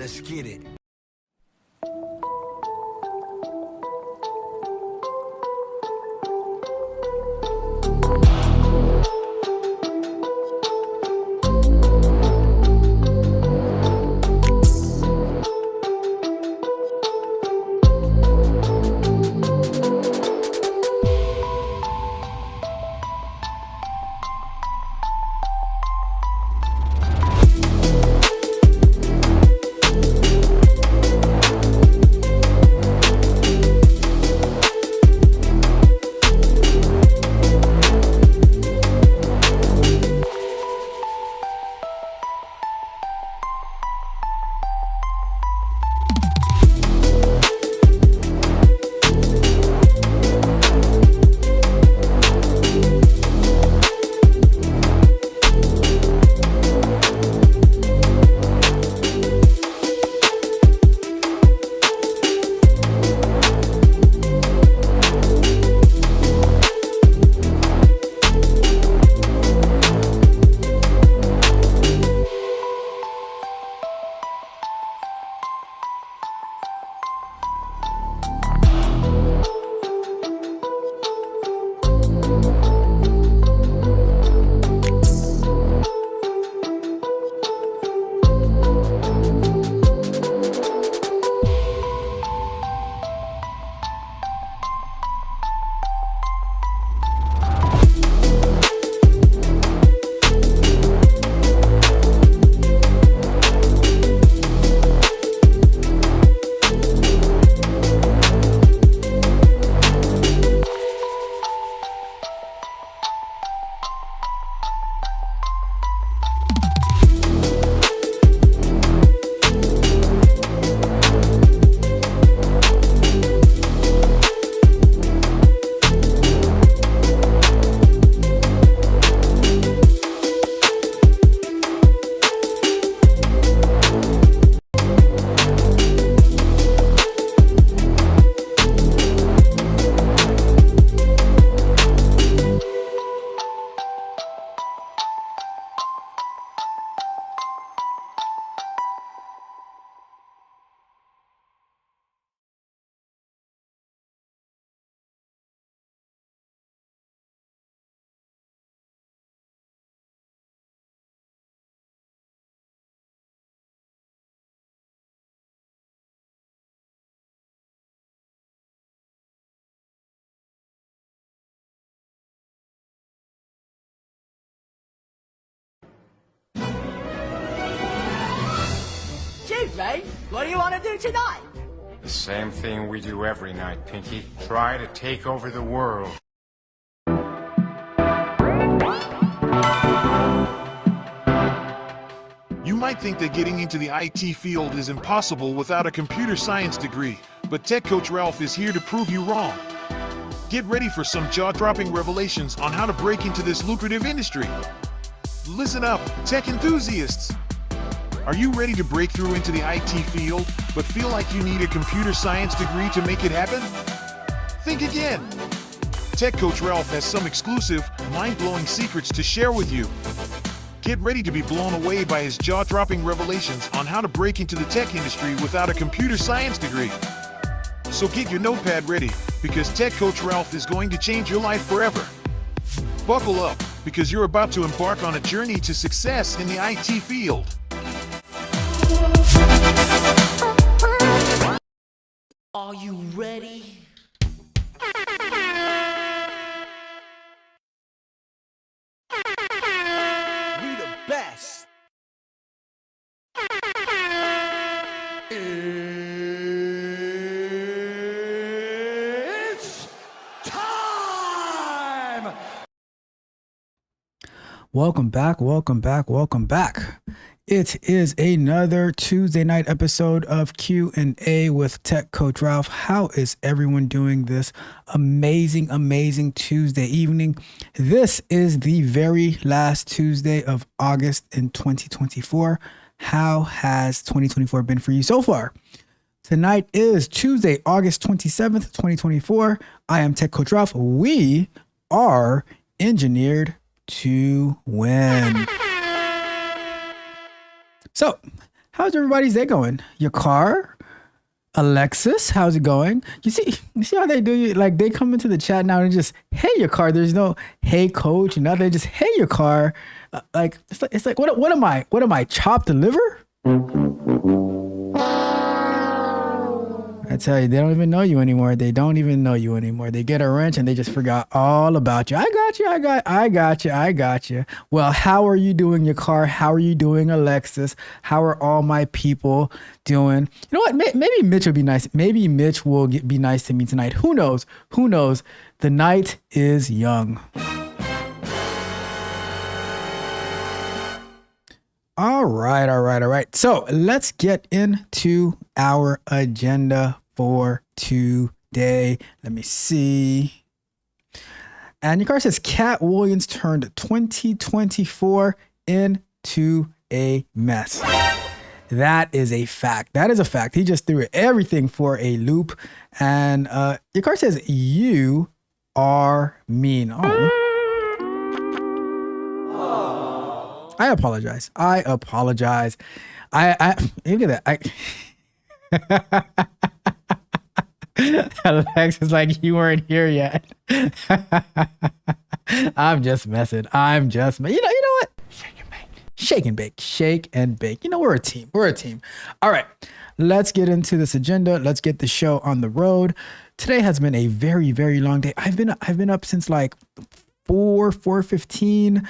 Let's get it. Ray, what do you want to do tonight? The same thing we do every night, Pinky. Try to take over the world. You might think that getting into the IT field is impossible without a computer science degree, but Tech Coach Ralph is here to prove you wrong. Get ready for some jaw-dropping revelations on how to break into this lucrative industry. Listen up, tech enthusiasts! Are you ready to break through into the IT field, but feel like you need a computer science degree to make it happen? Think again! Tech Coach Ralph has some exclusive, mind-blowing secrets to share with you. Get ready to be blown away by his jaw-dropping revelations on how to break into the tech industry without a computer science degree. So get your notepad ready, because Tech Coach Ralph is going to change your life forever. Buckle up, because you're about to embark on a journey to success in the IT field. Are you ready? We the best. It's time! Welcome back, welcome back, welcome back. It is another Tuesday night episode of Q&A with Tech Coach Ralph. How is everyone doing this amazing Tuesday evening? This is the very last Tuesday of August in 2024. How has 2024 been for you so far? Tonight is Tuesday, August 27th, 2024. I am Tech Coach Ralph. We are engineered to win. So How's everybody's day going? Your car? Alexis, how's it going? You see how they do you? Like they come into the chat now and just, hey, your car. There's no, hey, coach, nothing. Just, hey, your car. Like it's like what am I? What am I? Chopped liver? I tell you, they don't even know you anymore. They don't even know you anymore. They get a wrench and they just forgot all about you. I got you. Well, how are you doing, your car? How are you doing, Alexis? How are all my people doing? You know what? Maybe Mitch will be nice. Maybe Mitch will be nice to me tonight. Who knows? Who knows? The night is young. All right. So let's get into our agenda for today. Let me see. And your car says Cat Williams turned 2024 into a mess. That is a fact. That is a fact. He just threw everything for a loop. And your car says you are mean. Oh. I apologize. I look at that. Alex is like, you weren't here yet. I'm just messing. You know what? Shake and bake. You know, we're a team. All right, let's get into this agenda. Let's get the show on the road. Today has been a very, very long day. I've been up since like 4:15.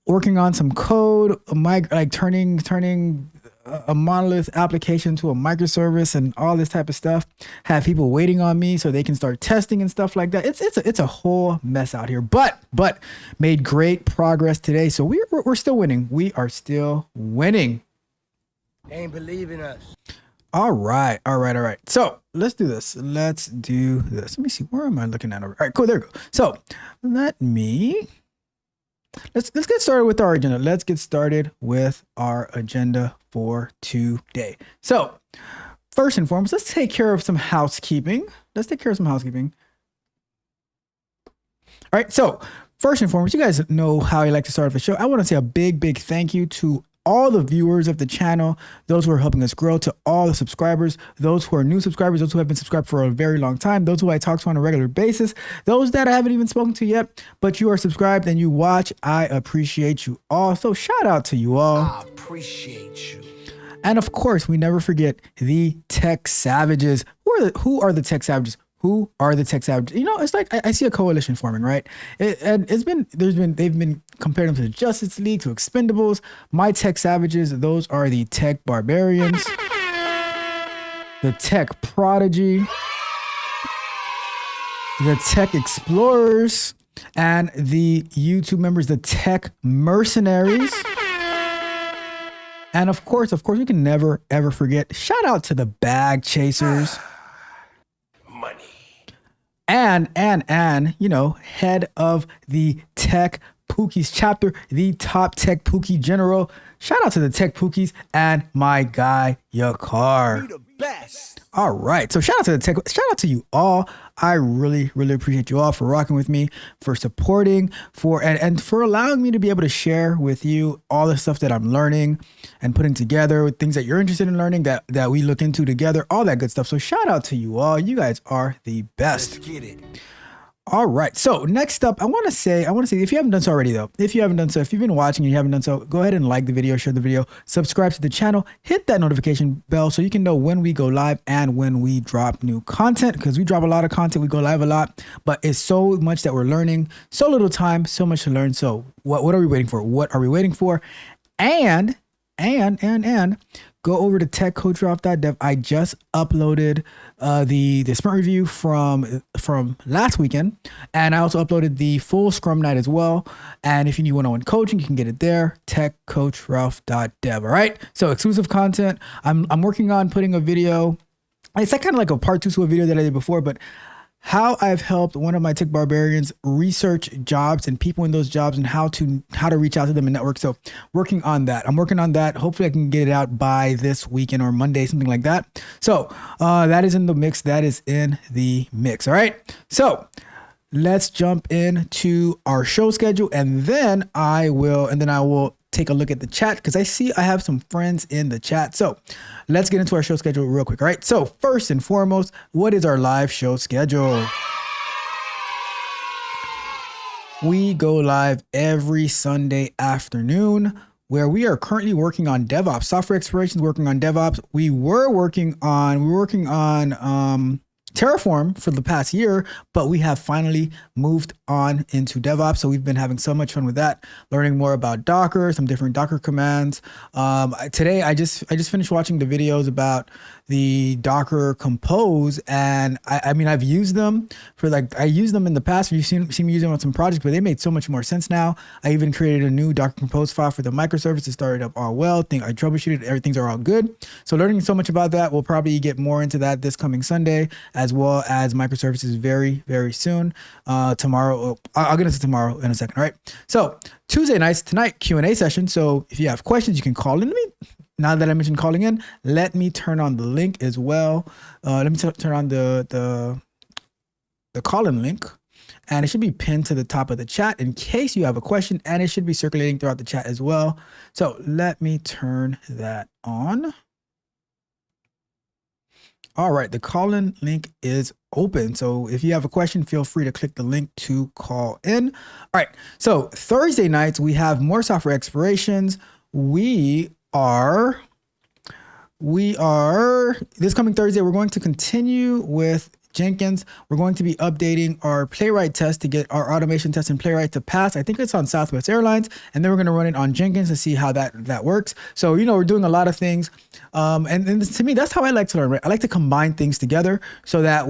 Working on some code, like turning a monolith application to a microservice and all this type of stuff. Have people waiting on me so they can start testing and stuff like that. It's a whole mess out here, but made great progress today. So we're still winning. We are still winning. Ain't believing us. All right. So let's do this. Let me see. Where am I looking at? All right, cool. There we go. So let's get started with our agenda. Let's get started with our agenda for today. So first and foremost, let's take care of some housekeeping. All right. So first and foremost, you guys know how I like to start off the show. I want to say a big thank you to all the viewers of the channel, those who are helping us grow, to all the subscribers, those who are new subscribers, those who have been subscribed for a very long time, those who I talk to on a regular basis, those that I haven't even spoken to yet, but you are subscribed and you watch. I appreciate you all. So shout out to you all. I appreciate you. And of course, we never forget the tech savages. Who are the tech savages? Who are the tech savages? You know, it's like I see a coalition forming, right? They've been comparing them to the Justice League, to Expendables. My tech savages, those are the tech barbarians, the tech prodigy, the tech explorers, and the YouTube members, the tech mercenaries. And of course, we can never ever forget. Shout out to the bag chasers. And you know, head of the Tech Pookies chapter, the top Tech Pookie general. Shout out to the Tech Pookies and my guy Yakar. You the best. All right, so shout out to you all. I really appreciate you all for rocking with me, for supporting, and for allowing me to be able to share with you all the stuff that I'm learning and putting together, with things that you're interested in learning that we look into together, all that good stuff. So shout out to you all. You guys are the best. Let's get it. All right. So next up, I want to say, if you haven't done so already though, if you've been watching and you haven't done so, go ahead and like the video, share the video, subscribe to the channel, hit that notification bell so you can know when we go live and when we drop new content, because we drop a lot of content. We go live a lot, but it's so much that we're learning, so little time, so much to learn. So what are we waiting for? And go over to techcoachralph.dev. I just uploaded the sprint review from last weekend, and I also uploaded the full Scrum Night as well. And if you need one-on-one coaching, you can get it there, techcoachralph.dev. All right, so exclusive content. I'm working on putting a video. It's like kind of like a part 2 to a video that I did before, but how I've helped one of my tech barbarians research jobs and people in those jobs and how to reach out to them and network. So working on that. I'm working on that. Hopefully I can get it out by this weekend or Monday, something like that. So that is in the mix. All right. So let's jump into our show schedule, and then I will take a look at the chat because I see I have some friends in the chat. So let's get into our show schedule real quick. All right. So first and foremost, what is our live show schedule? We go live every Sunday afternoon where we are currently working on DevOps, software explorations, working on DevOps. We were working on Terraform for the past year, but we have finally moved on into DevOps. So we've been having so much fun with that, learning more about Docker, some different Docker commands. Today, I just finished watching the videos about the Docker Compose, and I mean, I've used them I used them in the past. You've seen me use them on some projects, but they made so much more sense now. I even created a new Docker Compose file for the microservice. It started up all well. I troubleshooted, everything's all good. So learning so much about that, we'll probably get more into that this coming Sunday, as well as microservices very, very soon. Tomorrow, I'll get into tomorrow in a second. All right. So Tuesday nights, tonight, Q&A session. So if you have questions, you can call in to me. Now that I mentioned calling in, let me turn on the link as well. Let me turn on the call-in link, and it should be pinned to the top of the chat in case you have a question, and it should be circulating throughout the chat as well. So let me turn that on. All right, the call-in link is open. So if you have a question, feel free to click the link to call in. All right, so Thursday nights, we have more software explorations. We are this coming Thursday, we're going to continue with Jenkins. We're going to be updating our Playwright test to get our automation test in Playwright to pass. I think it's on Southwest Airlines, and then we're going to run it on Jenkins to see how that works. So, we're doing a lot of things. And to me, that's how I like to learn, right? I like to combine things together so that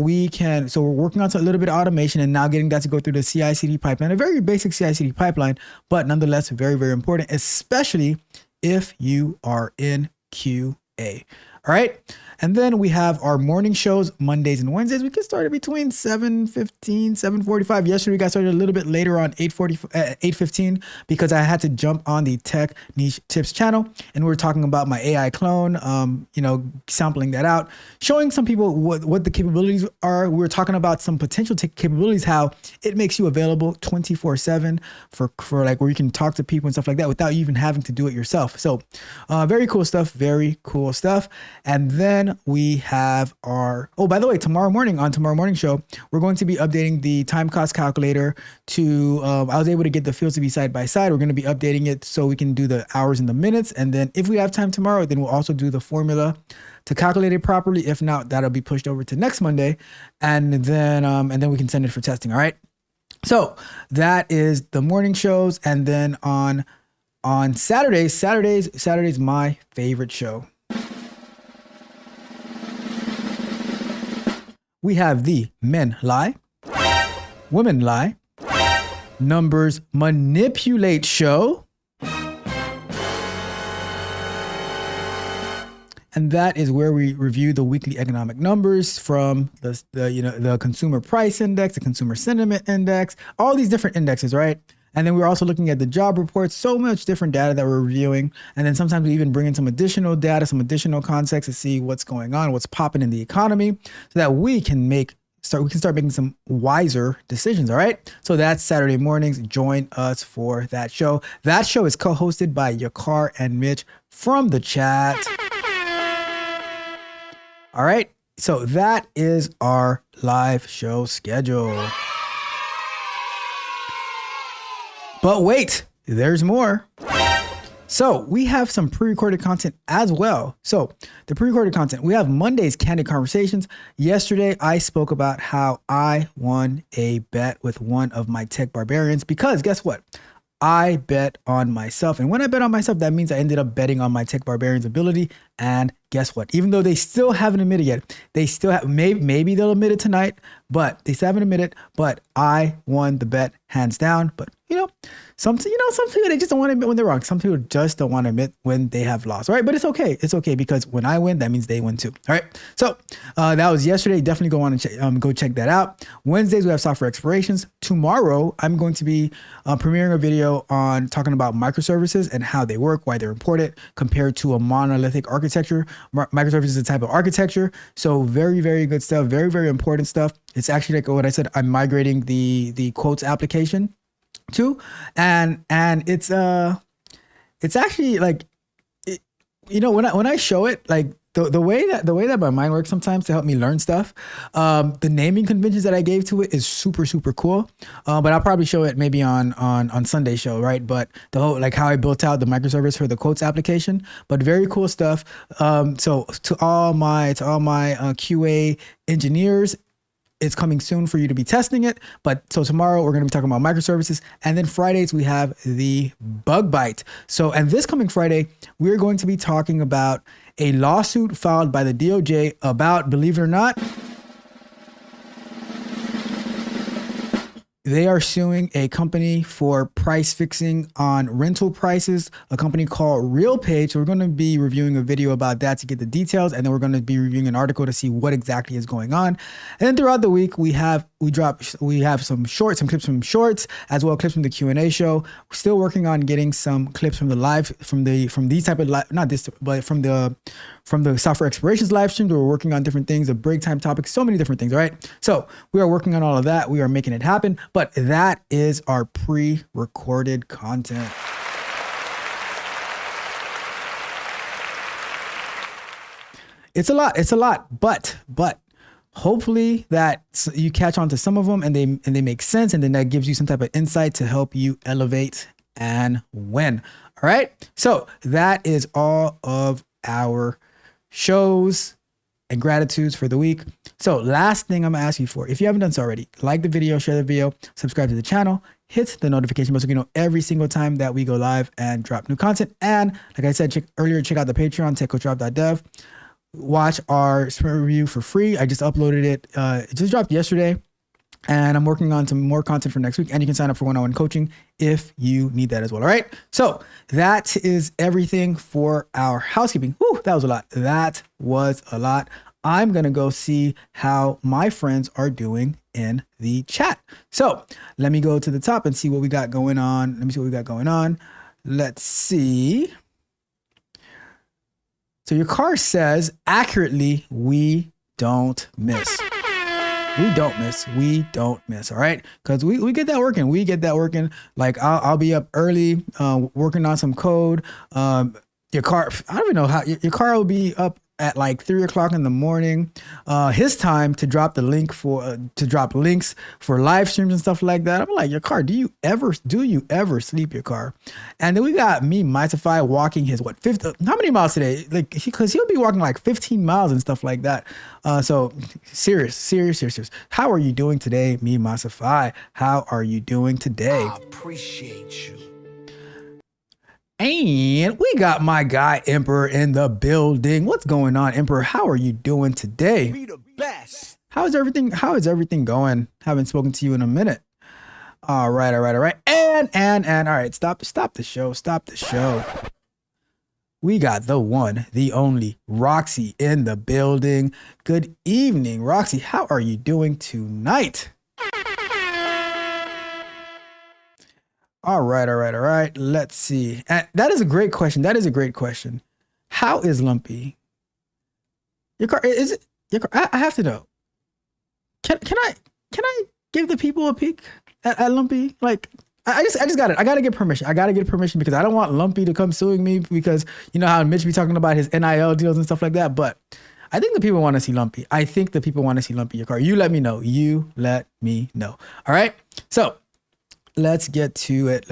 so we're working on a little bit of automation and now getting that to go through the CI/CD pipeline, a very basic CI/CD pipeline, but nonetheless, very, very important, especially if you are in QA. All right. And then we have our morning shows, Mondays and Wednesdays. We get started between 7:15, 7:45. Yesterday, we got started a little bit later on 8:15 because I had to jump on the Tech Niche Tips channel. And we were talking about my AI clone, sampling that out, showing some people what the capabilities are. We were talking about some potential capabilities, how it makes you available 24/7 for like where you can talk to people and stuff like that without you even having to do it yourself. So very cool stuff, very cool stuff. And then we have by the way, tomorrow morning show, we're going to be updating the time cost calculator to, I was able to get the fields to be side by side. We're going to be updating it so we can do the hours and the minutes. And then if we have time tomorrow, then we'll also do the formula to calculate it properly. If not, that'll be pushed over to next Monday. And then we can send it for testing. All right. So that is the morning shows. And then on Saturday's my favorite show. We have the Men Lie, Women Lie, Numbers Manipulate show. And that is where we review the weekly economic numbers from the consumer price index, the consumer sentiment index, all these different indexes, right? And then we're also looking at the job reports, so much different data that we're reviewing. And then sometimes we even bring in some additional data, some additional context to see what's going on, what's popping in the economy, so that we can start making some wiser decisions. All right. So that's Saturday mornings. Join us for that show. That show is co-hosted by Yakar and Mitch from the chat. All right. So that is our live show schedule. But wait, there's more. So we have some pre-recorded content as well. So the pre-recorded content, we have Monday's Candid Conversations. Yesterday, I spoke about how I won a bet with one of my tech barbarians because guess what? I bet on myself. And when I bet on myself, that means I ended up betting on my tech barbarian's ability. And guess what? Even though they still haven't admitted yet, they still have, maybe they'll admit it tonight, but they still haven't admitted, but I won the bet hands down. But some people, they just don't want to admit when they're wrong. Some people just don't want to admit when they have lost. All right. But it's okay. It's okay because when I win, that means they win too. All right. So that was yesterday. Definitely go on and go check that out. Wednesdays, we have software explorations. Tomorrow, I'm going to be premiering a video on talking about microservices and how they work, why they're important compared to a monolithic architecture. Microservices is a type of architecture. So very, very good stuff. Very, very important stuff. It's actually like what I said, I'm migrating the quotes application too. And it's it's actually like, when I show it, like the way that my mind works sometimes to help me learn stuff, the naming conventions that I gave to it is super, super cool. But I'll probably show it maybe on Sunday show, right? But the whole, like how I built out the microservice for the quotes application, but very cool stuff. So to all my QA engineers, it's coming soon for you to be testing it. But so tomorrow we're going to be talking about microservices. And then Fridays we have the bug bite. So, and this coming Friday, we're going to be talking about a lawsuit filed by the DOJ about, believe it or not, they are suing a company for price fixing on rental prices, a company called RealPage. So we're going to be reviewing a video about that to get the details. And then we're going to be reviewing an article to see what exactly is going on. And then throughout the week, we have some clips from shorts, as well as clips from the Q&A show. We're still working on getting some clips from the live, from these type of live, not this, but from the software explorations live stream. We're working on different things, the break time topics, so many different things. All right. So we are working on all of that. We are making it happen, but that is our pre-recorded content. It's a lot, but hopefully that you catch on to some of them and they make sense. And then that gives you some type of insight to help you elevate and win. All right. So that is all of our shows and gratitudes for the week. So last thing I'm gonna ask you for, if you haven't done so already, like the video, share the video, subscribe to the channel, hit the notification bell so you know every single time that we go live and drop new content. And like I said earlier, check out the Patreon, techcoachralph.dev. Watch our sprint review for free. I just uploaded it. It just dropped yesterday. And I'm working on some more content for next week. And you can sign up for one-on-one coaching if you need that as well. All right. So that is everything for our housekeeping. Whew, that was a lot. That was a lot. I'm going to go see how my friends are doing in the chat. So let me go to the top and see what we got going on. Let me see what we got going on. Let's see. So your car says accurately, we don't miss. We don't miss. All right. Cause we get that working. We get that working. Like I'll be up early, working on some code. Your car, I don't even know how your car will be up at like 3 o'clock in the morning. His time to drop the link to drop links for live streams and stuff like that. I'm like, your car, do you ever sleep your car? And then we got me, Mytify, walking his how many miles today? Like, cause he'll be walking like 15 miles and stuff like that. So serious. How are you doing today, me, Mytify? How are you doing today? I appreciate you. And we got my guy Emperor in the building. What's going on, Emperor? How are you doing today? Be the best. How is everything going? Haven't spoken to you in a minute. All right. And all right, stop the show. We got the one, the only Roxy in the building. Good evening, Roxy. How are you doing tonight? All right. Let's see. And that is a great question. How is Lumpy? Your car, is it your car? I have to know. Can I give the people a peek at Lumpy? Like, I just got it. I gotta get permission. Because I don't want Lumpy to come suing me because you know how Mitch be talking about his NIL deals and stuff like that. But I think the people want to see Lumpy. Your car. You let me know. All right. So let's get to it.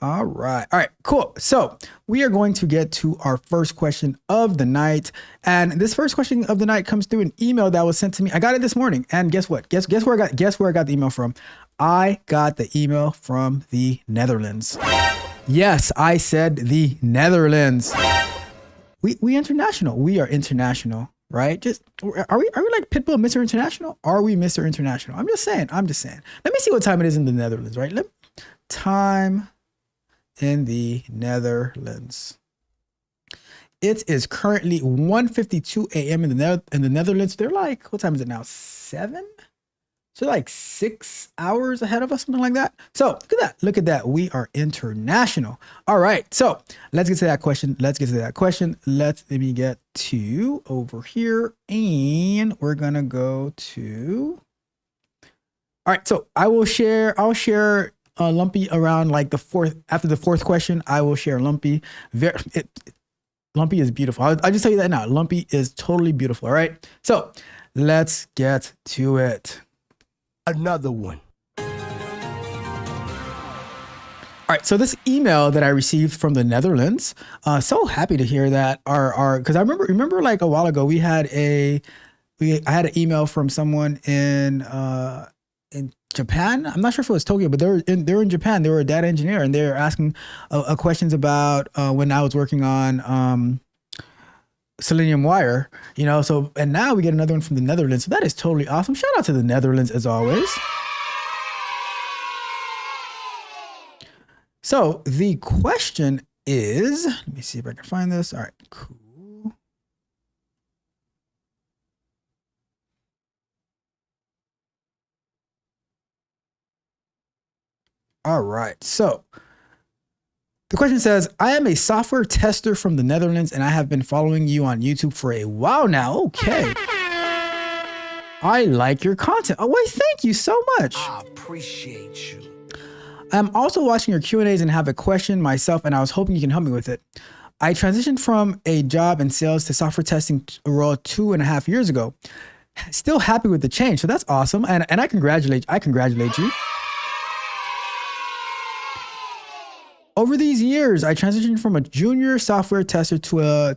All right, cool. So we are going to get to our first question of the night. And this first question of the night comes through an email that was sent to me. I got it this morning. And guess what? Guess where I got the email from? I got the email from the Netherlands. Yes, I said the Netherlands. We international. We are international. Right? Are we like Pitbull, Mr. International? Are we Mr. International? I'm just saying. Let me see what time it is in the Netherlands, right? Time in the Netherlands. It is currently 1:52 a.m. in the Netherlands. They're like, what time is it now? 7? So like 6 hours ahead of us, something like that. So look at that. We are international. All right. So let's get to that question. Let me get to over here and we're going to go to. All right. So I'll share Lumpy around like after the fourth question. I will share Lumpy. Lumpy is beautiful. I'll just tell you that now. Lumpy is totally beautiful. All right. So let's get to it. Another one. All right, so this email that I received from the Netherlands, so happy to hear that because I remember like a while ago I had an email from someone in Japan. I'm not sure if it was Tokyo, but they were in Japan. They were a data engineer, and they were asking questions about when I was working on Selenium Wire, So and now we get another one from the Netherlands. So that is totally awesome. Shout out to the Netherlands as always. So the question is, let me see if I can find this. All right, cool. All right, so the question says, I am a software tester from the Netherlands and I have been following you on YouTube for a while now. Okay. I like your content. Oh, wait, thank you so much. I appreciate you. I'm also watching your Q&As and have a question myself, and I was hoping you can help me with it. I transitioned from a job in sales to software testing role 2.5 years ago. Still happy with the change, so that's awesome, and I congratulate you. Over these years, I transitioned from a junior software tester to a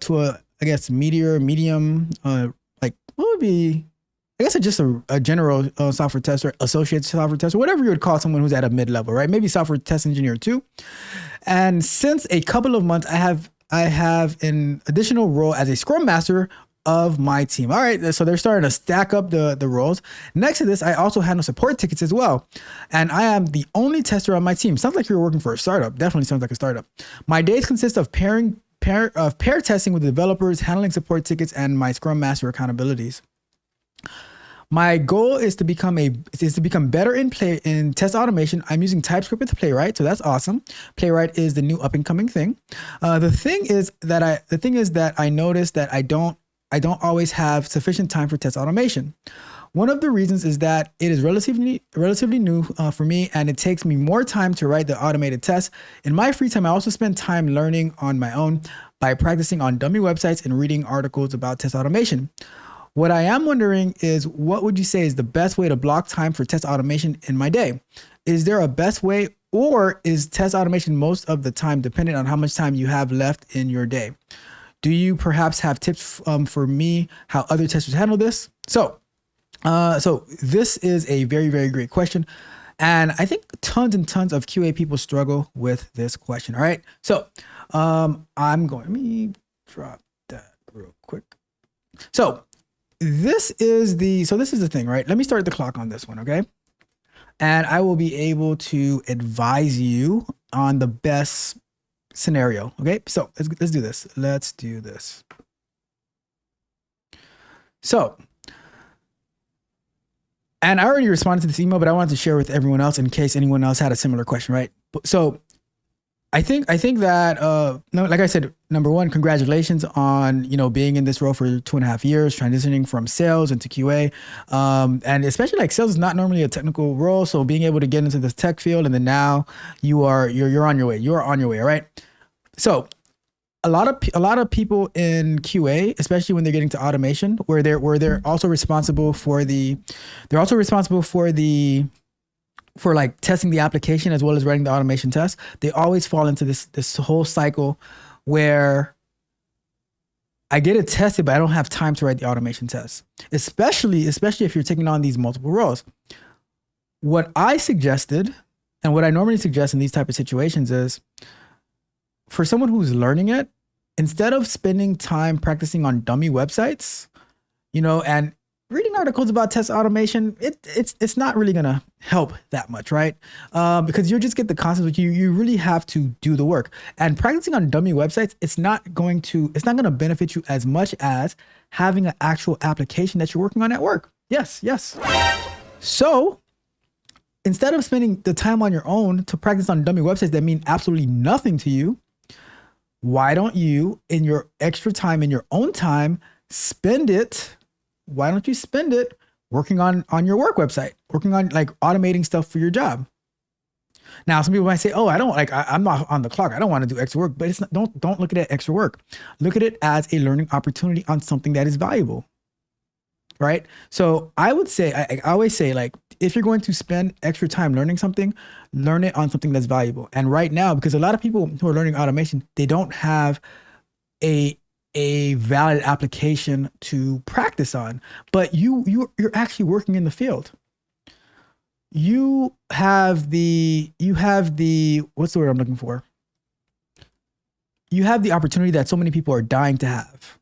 I guess medium like what would be. I guess it's just a general software tester, associate software tester, whatever you would call someone who's at a mid-level, right? Maybe software test engineer too. And since a couple of months, I have an additional role as a scrum master of my team. All right, so they're starting to stack up the roles. Next to this, I also handle support tickets as well. And I am the only tester on my team. Sounds like you're working for a startup. Definitely sounds like a startup. My days consist of pair testing with the developers, handling support tickets, and my scrum master accountabilities. My goal is to become better in test automation. I'm using TypeScript with Playwright, so that's awesome. Playwright is the new up and coming thing. The thing is that I noticed that I don't always have sufficient time for test automation. One of the reasons is that it is relatively new for me, and it takes me more time to write the automated tests. In my free time, I also spend time learning on my own by practicing on dummy websites and reading articles about test automation. What I am wondering is, what would you say is the best way to block time for test automation in my day? Is there a best way, or is test automation most of the time dependent on how much time you have left in your day? Do you perhaps have tips for me how other testers handle this? So this is a very, very great question. And I think tons and tons of QA people struggle with this question. All right. So let me drop that real quick. So this is the thing, right? Let me start the clock on this one, okay? And I will be able to advise you on the best scenario, okay? So let's do this. Let's do this. So, and I already responded to this email, but I wanted to share with everyone else in case anyone else had a similar question, right? So I think that, like I said, number one, congratulations on, being in this role for 2.5 years, transitioning from sales into QA. And especially like sales is not normally a technical role. So being able to get into this tech field, and then now you're on your way. You are on your way. All right. So a lot of people in QA, especially when they're getting to automation, where they're also responsible for like testing the application as well as writing the automation test, they always fall into this whole cycle where I get it tested, but I don't have time to write the automation test, especially if you're taking on these multiple roles. What I suggested, and what I normally suggest in these type of situations, is for someone who's learning it, instead of spending time practicing on dummy websites, and reading articles about test automation, it's not really gonna help that much, right? Because you just get the concepts, but you really have to do the work. And practicing on dummy websites, it's not gonna benefit you as much as having an actual application that you're working on at work. Yes. So instead of spending the time on your own to practice on dummy websites that mean absolutely nothing to you, why don't you, in your extra time, in your own time, spend it working on your work website, working on like automating stuff for your job? Now, some people might say, "Oh, I don't like. I'm not on the clock. I don't want to do extra work." But it's not, don't look at it extra work. Look at it as a learning opportunity on something that is valuable, right? So I would say, I always say, like, if you're going to spend extra time learning something, learn it on something that's valuable. And right now, because a lot of people who are learning automation, they don't have a valid application to practice on, but you're actually working in the field. You have the what's the word I'm looking for? You have the opportunity that so many people are dying to have,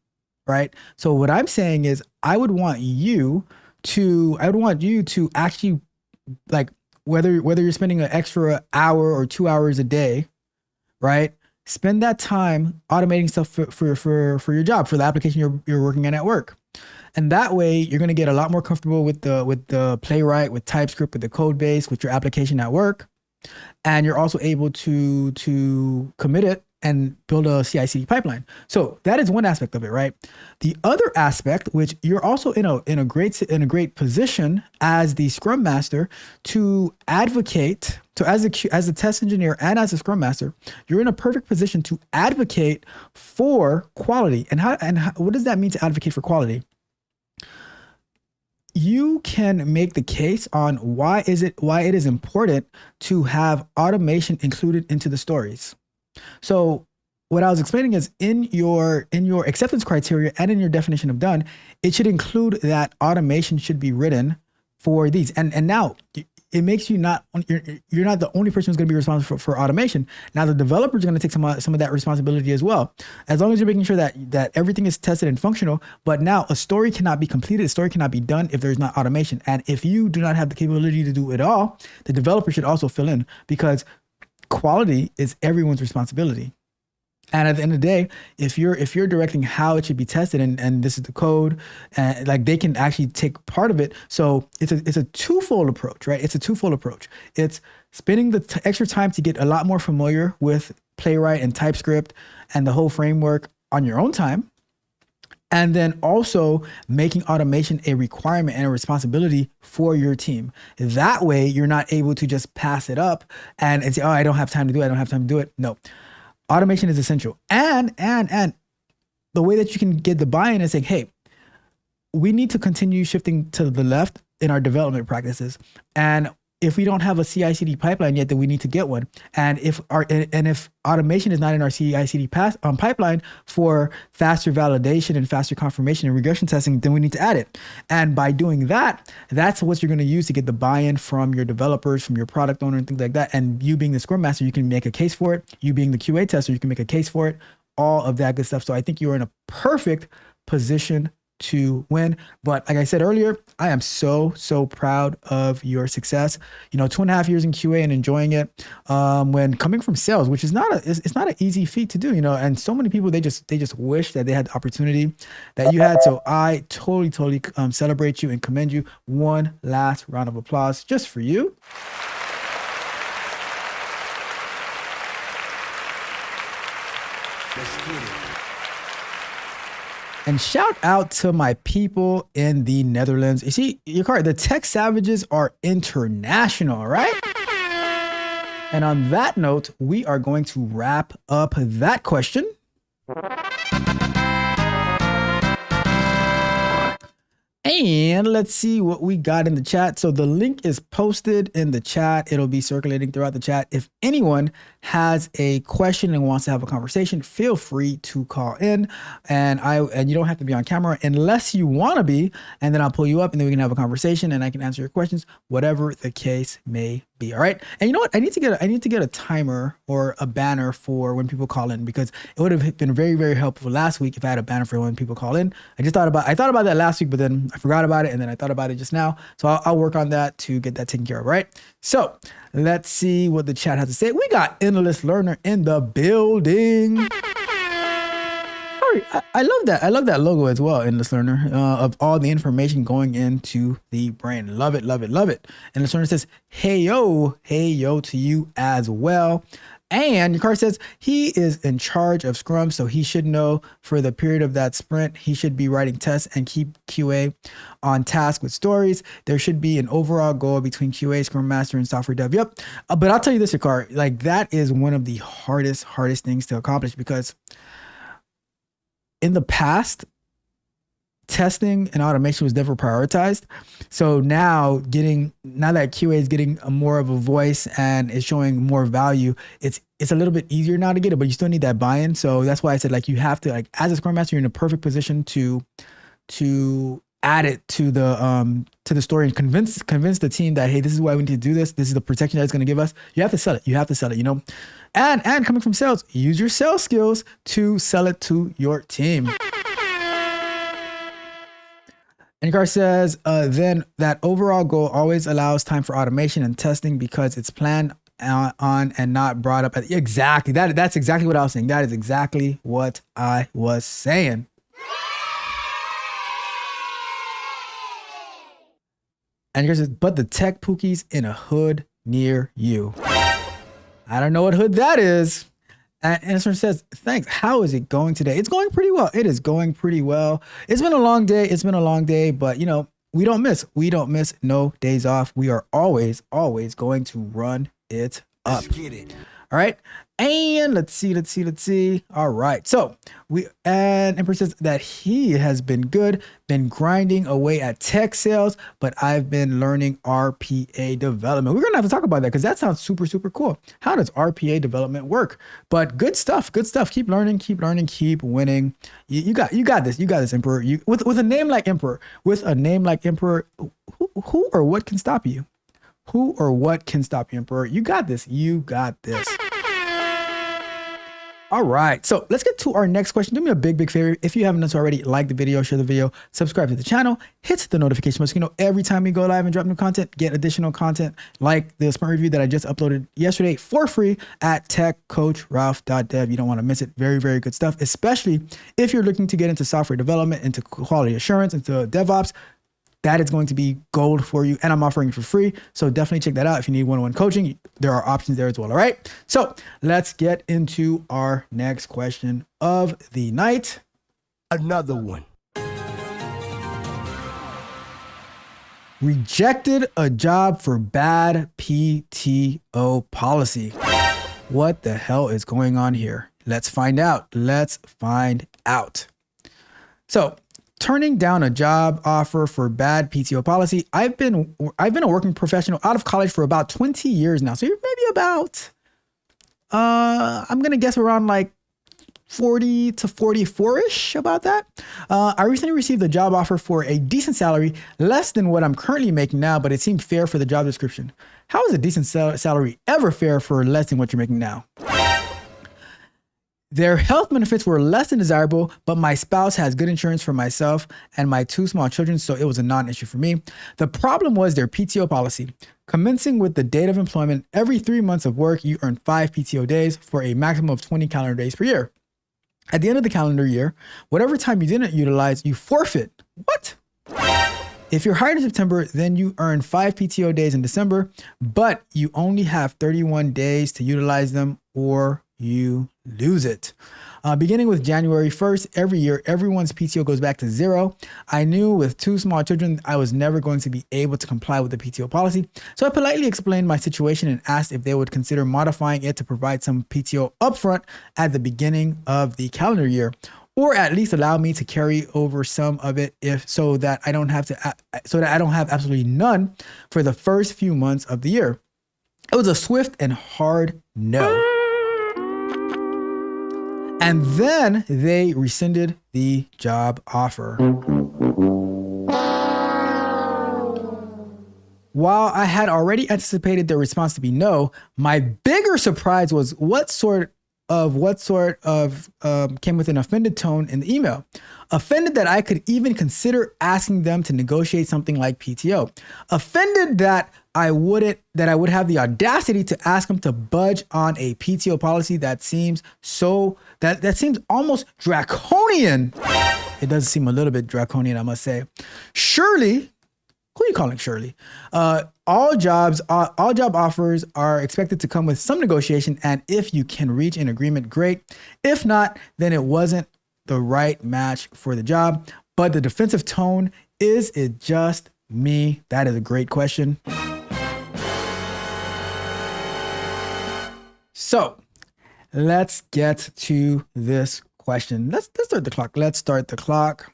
right? So what I'm saying is I would want you to actually, like, whether you're spending an extra hour or 2 hours a day, right? Spend that time automating stuff for your job, for the application you're working on at work. And that way you're going to get a lot more comfortable with the Playwright, with TypeScript, with the code base, with your application at work. And you're also able to commit it and build a CI/CD pipeline. So that is one aspect of it, right? The other aspect, which you're also in a great position as the Scrum Master to advocate. So as a test engineer and as a Scrum Master, you're in a perfect position to advocate for quality. And what does that mean to advocate for quality? You can make the case on why it is important to have automation included into the stories. So what I was explaining is in your acceptance criteria and in your definition of done, it should include that automation should be written for these. And now it makes you you're not the only person who's going to be responsible for automation. Now the developers are going to take some of that responsibility as well, as long as you're making sure that everything is tested and functional. But now a story cannot be completed, a story cannot be done if there's not automation. And if you do not have the capability to do it all, the developer should also fill in, because quality is everyone's responsibility. And at the end of the day, if you're directing how it should be tested and this is the code, and like they can actually take part of it. So it's a twofold approach, right? It's a twofold approach. It's spending the extra time to get a lot more familiar with Playwright and TypeScript and the whole framework on your own time. And then also making automation a requirement and a responsibility for your team. That way you're not able to just pass it up and say, "Oh, I don't have time to do it. I don't have time to do it." No. Automation is essential. And the way that you can get the buy-in is saying, "Hey, we need to continue shifting to the left in our development practices. And if we don't have a CI/CD pipeline yet, then we need to get one. And if automation is not in our CI/CD pipeline for faster validation and faster confirmation and regression testing, then we need to add it." And by doing that, that's what you're going to use to get the buy-in from your developers, from your product owner, and things like that. And you being the Scrum Master, you can make a case for it. You being the QA tester, you can make a case for it. All of that good stuff. So I think you're in a perfect position to win. But like I said earlier, I am so proud of your success. 2.5 years in QA and enjoying it. When coming from sales, which is it's not an easy feat to do, and so many people, they just wish that they had the opportunity that you had. So I totally celebrate you and commend you. One last round of applause just for you. Let's get it. And shout out to my people in the Netherlands. You see, the tech savages are international, right? And on that note, we are going to wrap up that question. And let's see what we got in the chat. So the link is posted in the chat. It'll be circulating throughout the chat. If anyone has a question and wants to have a conversation, feel free to call in. And you don't have to be on camera unless you want to be. And then I'll pull you up and then we can have a conversation and I can answer your questions, whatever the case may be. All right. And you know what? I need to get a timer or a banner for when people call in, because it would have been very, very helpful last week if I had a banner for when people call in. I thought about that last week, but then I forgot about it. And then I thought about it just now. So I'll work on that to get that taken care of. Right. So let's see what the chat has to say. We got Endless Learner in the building. I love that. I love that logo as well, Endless Learner, of all the information going into the brain. Love it, love it, love it. Endless Learner says, hey yo to you as well. And your card says he is in charge of Scrum, so he should know for the period of that sprint, he should be writing tests and keep QA on task with stories. There should be an overall goal between QA, Scrum Master, and software dev. Yep. But I'll tell you this, your card, like that is one of the hardest things to accomplish, because in the past, testing and automation was never prioritized. So now that QA is getting more of a voice and is showing more value, it's a little bit easier now to get it, but you still need that buy-in. So that's why I said, like, you have to, like, as a Scrum Master, you're in a perfect position to add it to the story and convince the team that, hey, this is why we need to do this. This is the protection that it's going to give us. You have to sell it. You know, and coming from sales, use your sales skills to sell it to your team. And your card says, then that overall goal always allows time for automation and testing because it's planned on and not brought up. Exactly. That's exactly what I was saying. That is exactly what I was saying. And your card says, but the tech pookie's in a hood near you. I don't know what hood that is. And it says, thanks. How is it going today? It's going pretty well. It is going pretty well. It's been a long day. But you know, we don't miss no days off. We are always going to run it up. Let's get it. All right. And let's see. All right. So Emperor says that he has been grinding away at tech sales, but I've been learning RPA development. We're going to have to talk about that because that sounds super, super cool. How does RPA development work? But good stuff. Keep learning, keep winning. You got this, Emperor. With a name like Emperor, who or what can stop you? Who or what can stop you, Emperor? You got this. All right, so let's get to our next question. Do me a big favor. If you haven't done so already, like the video, share the video, subscribe to the channel, hit the notification bell so you know every time we go live and drop new content, get additional content like the sprint review that I just uploaded yesterday for free at techcoachralph.dev. You don't want to miss it. Very, very good stuff, especially if you're looking to get into software development, into quality assurance, into DevOps. That is going to be gold for you, and I'm offering it for free. So definitely check that out. If you need one-on-one coaching, there are options there as well. All right. So let's get into our next question of the night. Another one. Rejected a job for bad PTO policy. What the hell is going on here? Let's find out. So, turning down a job offer for bad PTO policy. I've been a working professional out of college for about 20 years now. So you're maybe about, I'm going to guess around like 40 to 44-ish about that. I recently received a job offer for a decent salary, less than what I'm currently making now, but it seemed fair for the job description. How is a decent salary ever fair for less than what you're making now? Their health benefits were less than desirable, but my spouse has good insurance for myself and my 2 small children, so it was a non-issue for me. The problem was their PTO policy. Commencing with the date of employment, every 3 months of work, you earn 5 PTO days for a maximum of 20 calendar days per year. At the end of the calendar year, whatever time you didn't utilize, you forfeit. What? If you're hired in September, then you earn 5 PTO days in December, but you only have 31 days to utilize them or you lose it. Beginning with January 1st, every year, everyone's PTO goes back to 0. I knew with 2 small children, I was never going to be able to comply with the PTO policy. So I politely explained my situation and asked if they would consider modifying it to provide some PTO upfront at the beginning of the calendar year, or at least allow me to carry over some of it so that I don't have absolutely none for the first few months of the year. It was a swift and hard no. And then they rescinded the job offer. While I had already anticipated their response to be no, my bigger surprise was what sort of came with an offended tone in the email. Offended that I could even consider asking them to negotiate something like PTO. Offended that I would have the audacity to ask them to budge on a PTO policy that seems that seems almost draconian. It does seem a little bit draconian, I must say. Surely Who are you calling Shirley? All job offers are expected to come with some negotiation, and if you can reach an agreement, great. If not, then it wasn't the right match for the job. But the defensive tone, is it just me? That is a great question. So let's get to this question. Let's start the clock. Let's start the clock.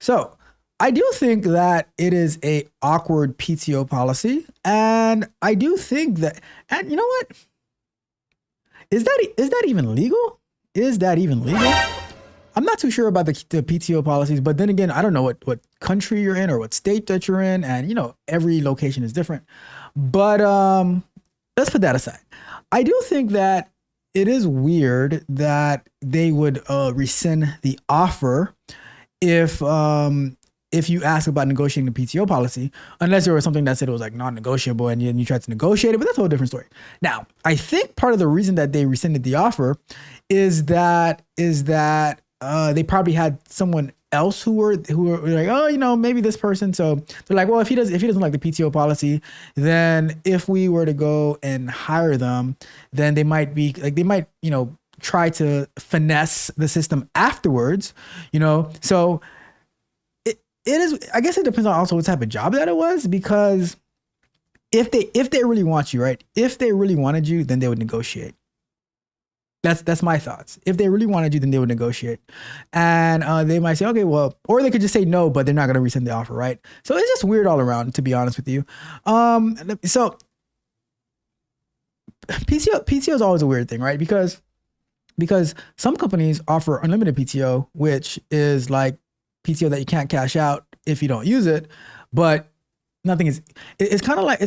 So I do think that it is a awkward PTO policy, and I do think that, and you know what? Is that even legal? Is that even legal? I'm not too sure about the PTO policies, but then again, I don't know what country you're in or what state that you're in, and you know, every location is different. But let's put that aside. I do think that it is weird that they would rescind the offer if you ask about negotiating the PTO policy, unless there was something that said it was like non-negotiable and you tried to negotiate it, but that's a whole different story. Now, I think part of the reason that they rescinded the offer is that they probably had someone else who were like, oh, you know, maybe this person. So they're like, well, if he doesn't like the PTO policy, then if we were to go and hire them, then they might, you know, try to finesse the system afterwards, you know. So it is, I guess it depends on also what type of job that it was, because if they really want you, right? If they really wanted you, then they would negotiate. That's my thoughts. If they really wanted you, then they would negotiate. And they might say, okay, well, or they could just say no, but they're not going to rescind the offer, right? So it's just weird all around, to be honest with you. So PTO is always a weird thing, right? Because some companies offer unlimited PTO, which is like PTO that you can't cash out if you don't use it, but nothing is. It's kind of like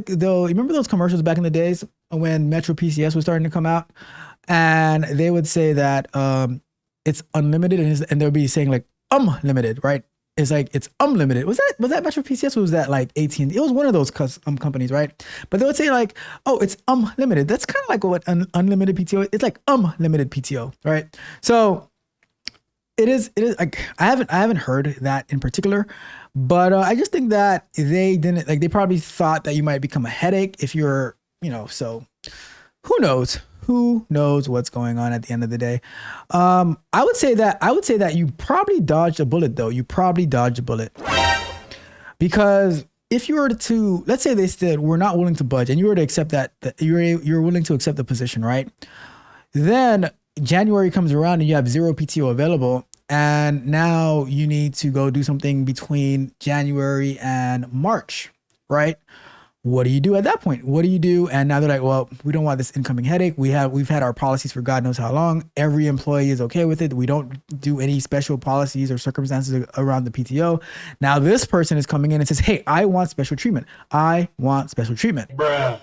though. You remember those commercials back in the days when Metro PCS was starting to come out, and they would say that it's unlimited, and they'll be saying like limited, right? It's like it's unlimited. Was that Metro PCS? Or was that like AT&T? It was one of those companies, right? But they would say like, oh, it's unlimited. That's kind of like what unlimited PTO. It's like unlimited PTO, right? So it is like I haven't heard that in particular, but I just think that they didn't, like, they probably thought that you might become a headache if you're, you know. So who knows what's going on at the end of the day. I would say that you probably dodged a bullet, though. You probably dodged a bullet, because if you were to, let's say they said we're not willing to budge, and you were to accept that you're willing to accept the position, right? Then January comes around and you have zero PTO available, and now you need to go do something between January and March, right? What do you do at that point? What do you do? And now they're like, well, we don't want this incoming headache. We've had our policies for God knows how long. Every employee is okay with it. We don't do any special policies or circumstances around the PTO. Now this person is coming in and says, hey, I want special treatment. I want special treatment. Bruh.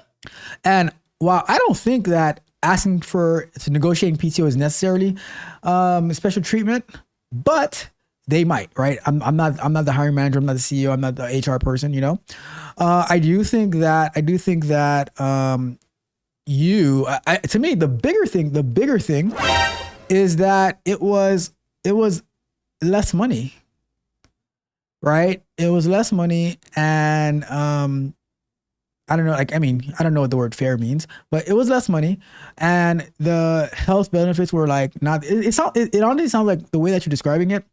And while I don't think that asking to negotiating PTO is necessarily special treatment, but they might, right? I'm not the hiring manager. I'm not the CEO. I'm not the HR person, you know. I do think that to me, the bigger thing is that it was less money, right? It was less money, and I don't know, like, I mean, I don't know what the word fair means, but it was less money, and the health benefits were like not. It honestly sounds like the way that you're describing it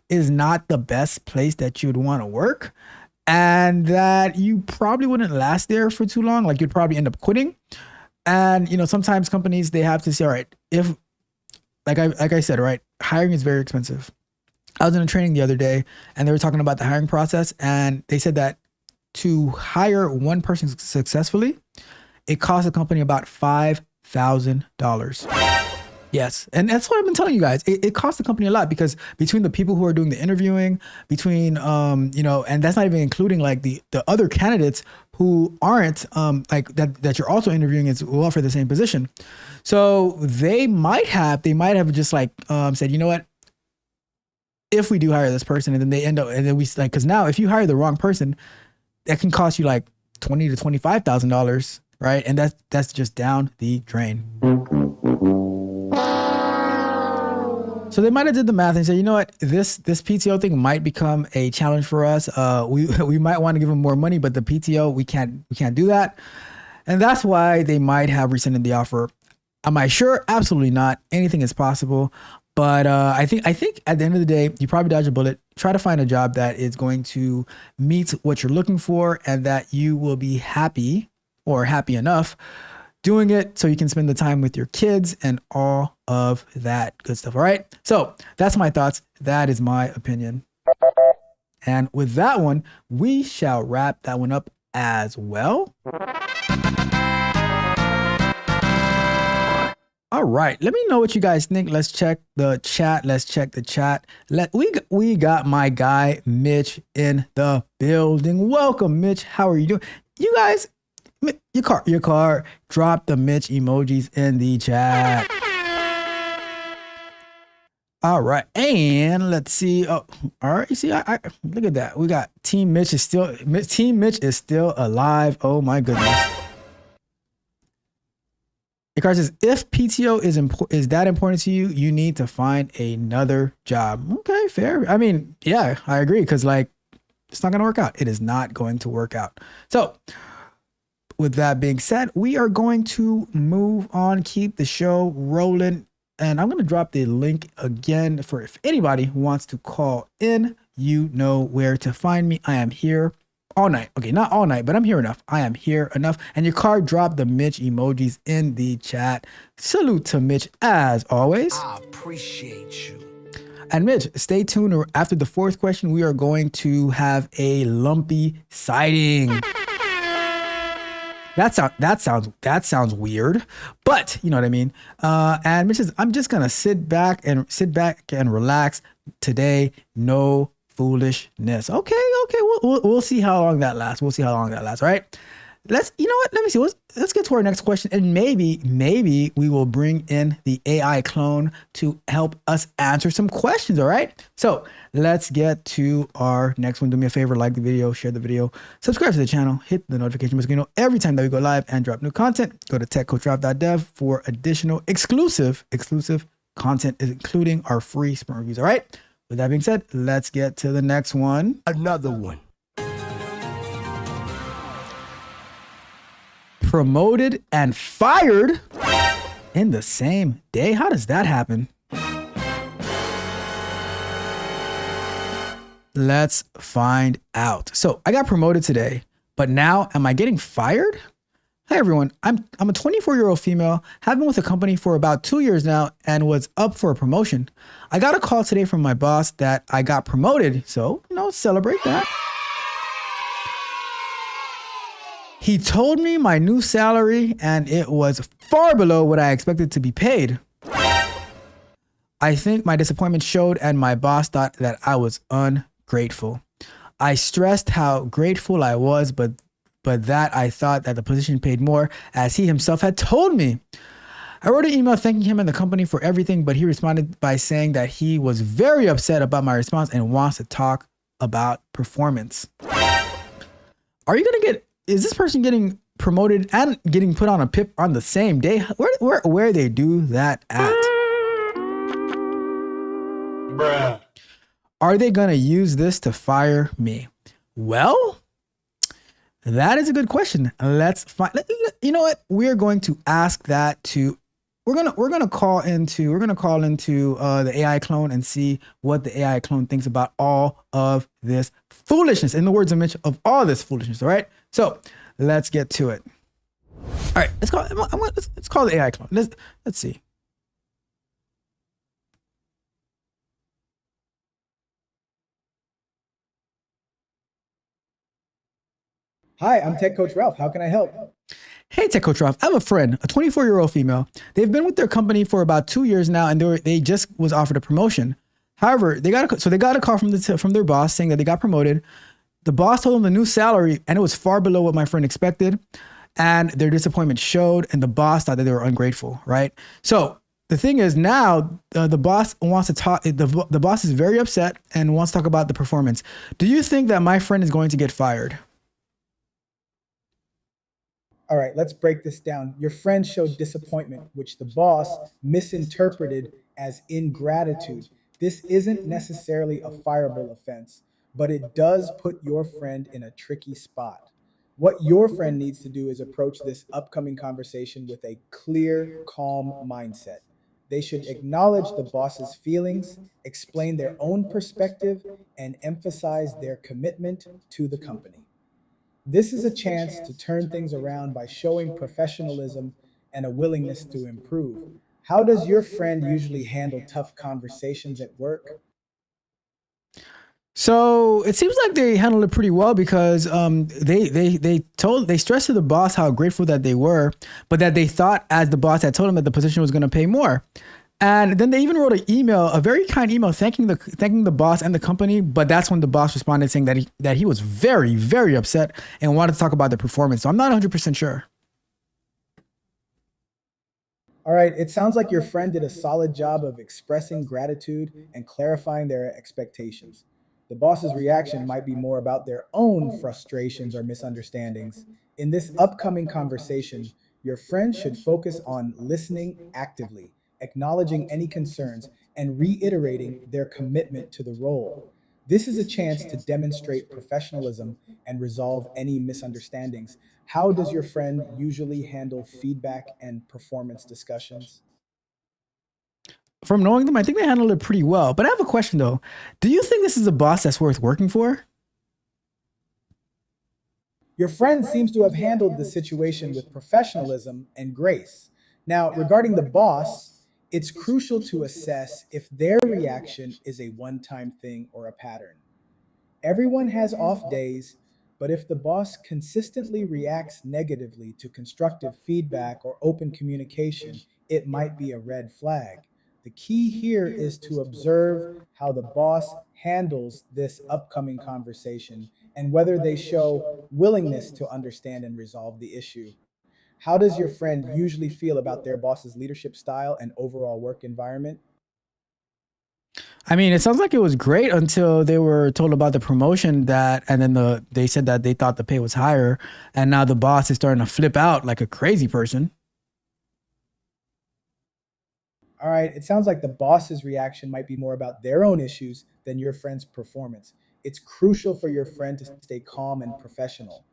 is not the best place that you'd want to work, and that you probably wouldn't last there for too long. Like, you'd probably end up quitting. And, you know, sometimes companies, they have to say, all right, if, like I said, right, hiring is very expensive. I was in a training the other day, and they were talking about the hiring process, and they said that to hire one person successfully, it costs the company about $5,000. Yes. And that's what I've been telling you guys. It costs the company a lot, because between the people who are doing the interviewing, between, you know, and that's not even including like the other candidates who aren't like that you're also interviewing as well for the same position. So they might have just like said, you know what, if we do hire this person, and then they end up, and then we like, because now if you hire the wrong person, that can cost you like $20,000 to $25,000, right? And that's just down the drain. So they might have did the math and said, you know what, this PTO thing might become a challenge for us. We might want to give them more money, but the PTO we can't do that, and that's why they might have rescinded the offer. Am I sure? Absolutely not. Anything is possible. But I think at the end of the day, you probably dodge a bullet. Try to find a job that is going to meet what you're looking for and that you will be happy or happy enough doing it so you can spend the time with your kids and all of that good stuff. All right. So that's my thoughts. That is my opinion. And with that one, we shall wrap that one up as well. All right, let me know what you guys think. Let's check the chat. We got my guy Mitch in the building. Welcome, Mitch. How are you doing? You guys, your car. Drop the Mitch emojis in the chat. All right, and let's see. Oh, all right. You see, I look at that. We got Team Mitch is still alive. Oh my goodness. Car says, if PTO is that important to you, you need to find another job. Okay, fair. I mean, yeah, I agree. Cause like, it's not going to work out. It is not going to work out. So with that being said, we are going to move on, keep the show rolling. And I'm going to drop the link again for if anybody wants to call in, you know where to find me. I am here all night. Okay, not all night, but I'm here enough. I am here enough. And your car dropped the Mitch emojis in the chat. Salute to Mitch as always. I appreciate you. And Mitch, stay tuned. After the fourth question, we are going to have a lumpy sighting. That sounds weird, but you know what I mean. And Mitch says, I'm just gonna sit back and relax today. No foolishness. Okay. We'll see how long that lasts. All right. You know what? Let me see. Let's get to our next question. And maybe we will bring in the AI clone to help us answer some questions. All right. So let's get to our next one. Do me a favor, like the video, share the video, subscribe to the channel, hit the notification bell so you know every time that we go live and drop new content. Go to techcoachralph.dev for additional exclusive content, including our free sprint reviews. All right. With that being said, let's get to the next one. Another one. Promoted and fired in the same day? How does that happen? Let's find out. So I got promoted today, but now am I getting fired? Hi everyone, I'm a 24-year-old female, have been with the company for about 2 years now and was up for a promotion. I got a call today from my boss that I got promoted, so celebrate that. He told me my new salary and it was far below what I expected to be paid. I think my disappointment showed and my boss thought that I was ungrateful. I stressed how grateful I was, but that I thought that the position paid more, as he himself had told me. I wrote an email thanking him and the company for everything, but he responded by saying that he was very upset about my response and wants to talk about performance. Is this person getting promoted and getting put on a PIP on the same day? Where they do that at? Bruh. Are they going to use this to fire me? Well, that is a good question. Let's find. You know what? We're going to ask that to. We're gonna call into the AI clone and see what the AI clone thinks about all of this foolishness. In the words of Mitch, of all this foolishness. All right. So let's get to it. All right. Let's call the AI clone. Let's see. Hi, I'm Tech Coach Ralph. How can I help? Hey, Tech Coach Ralph. I have a friend, a 24-year-old female. They've been with their company for about 2 years now, and they just was offered a promotion. However, they got a call from their boss saying that they got promoted. The boss told them the new salary, and it was far below what my friend expected, and their disappointment showed, and the boss thought that they were ungrateful, right? So the thing is now the boss wants to talk. The boss is very upset and wants to talk about the performance. Do you think that my friend is going to get fired? All right, let's break this down. Your friend showed disappointment, which the boss misinterpreted as ingratitude. This isn't necessarily a fireable offense, but it does put your friend in a tricky spot. What your friend needs to do is approach this upcoming conversation with a clear, calm mindset. They should acknowledge the boss's feelings, explain their own perspective, and emphasize their commitment to the company. This is a chance to turn things around by showing professionalism and a willingness to improve. How does your friend usually handle tough conversations at work? So it seems like they handled it pretty well because they stressed to the boss how grateful that they were, but that they thought as the boss had told them that the position was going to pay more. And then they even wrote an email, a very kind email, thanking the boss and the company. But that's when the boss responded saying that he was very, very upset and wanted to talk about the performance. So I'm not 100% sure. All right, it sounds like your friend did a solid job of expressing gratitude and clarifying their expectations. The boss's reaction might be more about their own frustrations or misunderstandings. In this upcoming conversation, your friend should focus on listening actively, acknowledging any concerns, and reiterating their commitment to the role. This is a chance to demonstrate professionalism and resolve any misunderstandings. How does your friend usually handle feedback and performance discussions? From knowing them, I think they handled it pretty well. But I have a question though. Do you think this is a boss that's worth working for? Your friend seems to have handled the situation with professionalism and grace. Now, regarding the boss, it's crucial to assess if their reaction is a one-time thing or a pattern. Everyone has off days, but if the boss consistently reacts negatively to constructive feedback or open communication, it might be a red flag. The key here is to observe how the boss handles this upcoming conversation and whether they show willingness to understand and resolve the issue. How does your friend usually feel about their boss's leadership style and overall work environment? I mean, it sounds like it was great until they were told about the promotion and then they said that they thought the pay was higher, and now the boss is starting to flip out like a crazy person. All right, it sounds like the boss's reaction might be more about their own issues than your friend's performance. It's crucial for your friend to stay calm and professional.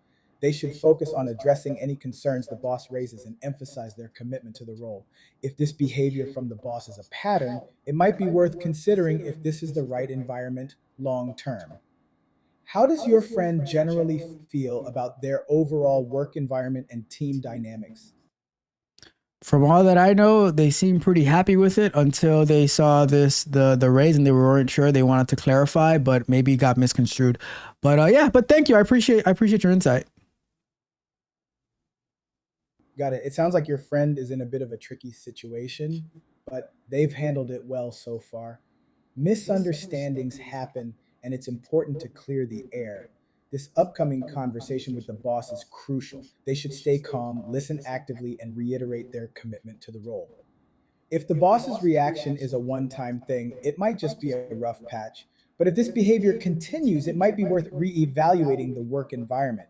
They should focus on addressing any concerns the boss raises and emphasize their commitment to the role. If this behavior from the boss is a pattern, it might be worth considering if this is the right environment long term. How does your friend generally feel about their overall work environment and team dynamics? From all that I know, they seemed pretty happy with it until they saw the raise and they weren't sure. They wanted to clarify, but maybe it got misconstrued. But yeah, but thank you. I appreciate your insight. Got it. It sounds like your friend is in a bit of a tricky situation, but they've handled it well so far. Misunderstandings happen, and it's important to clear the air. This upcoming conversation with the boss is crucial. They should stay calm, listen actively, and reiterate their commitment to the role. If the boss's reaction is a one-time thing, it might just be a rough patch. But if this behavior continues, it might be worth re-evaluating the work environment.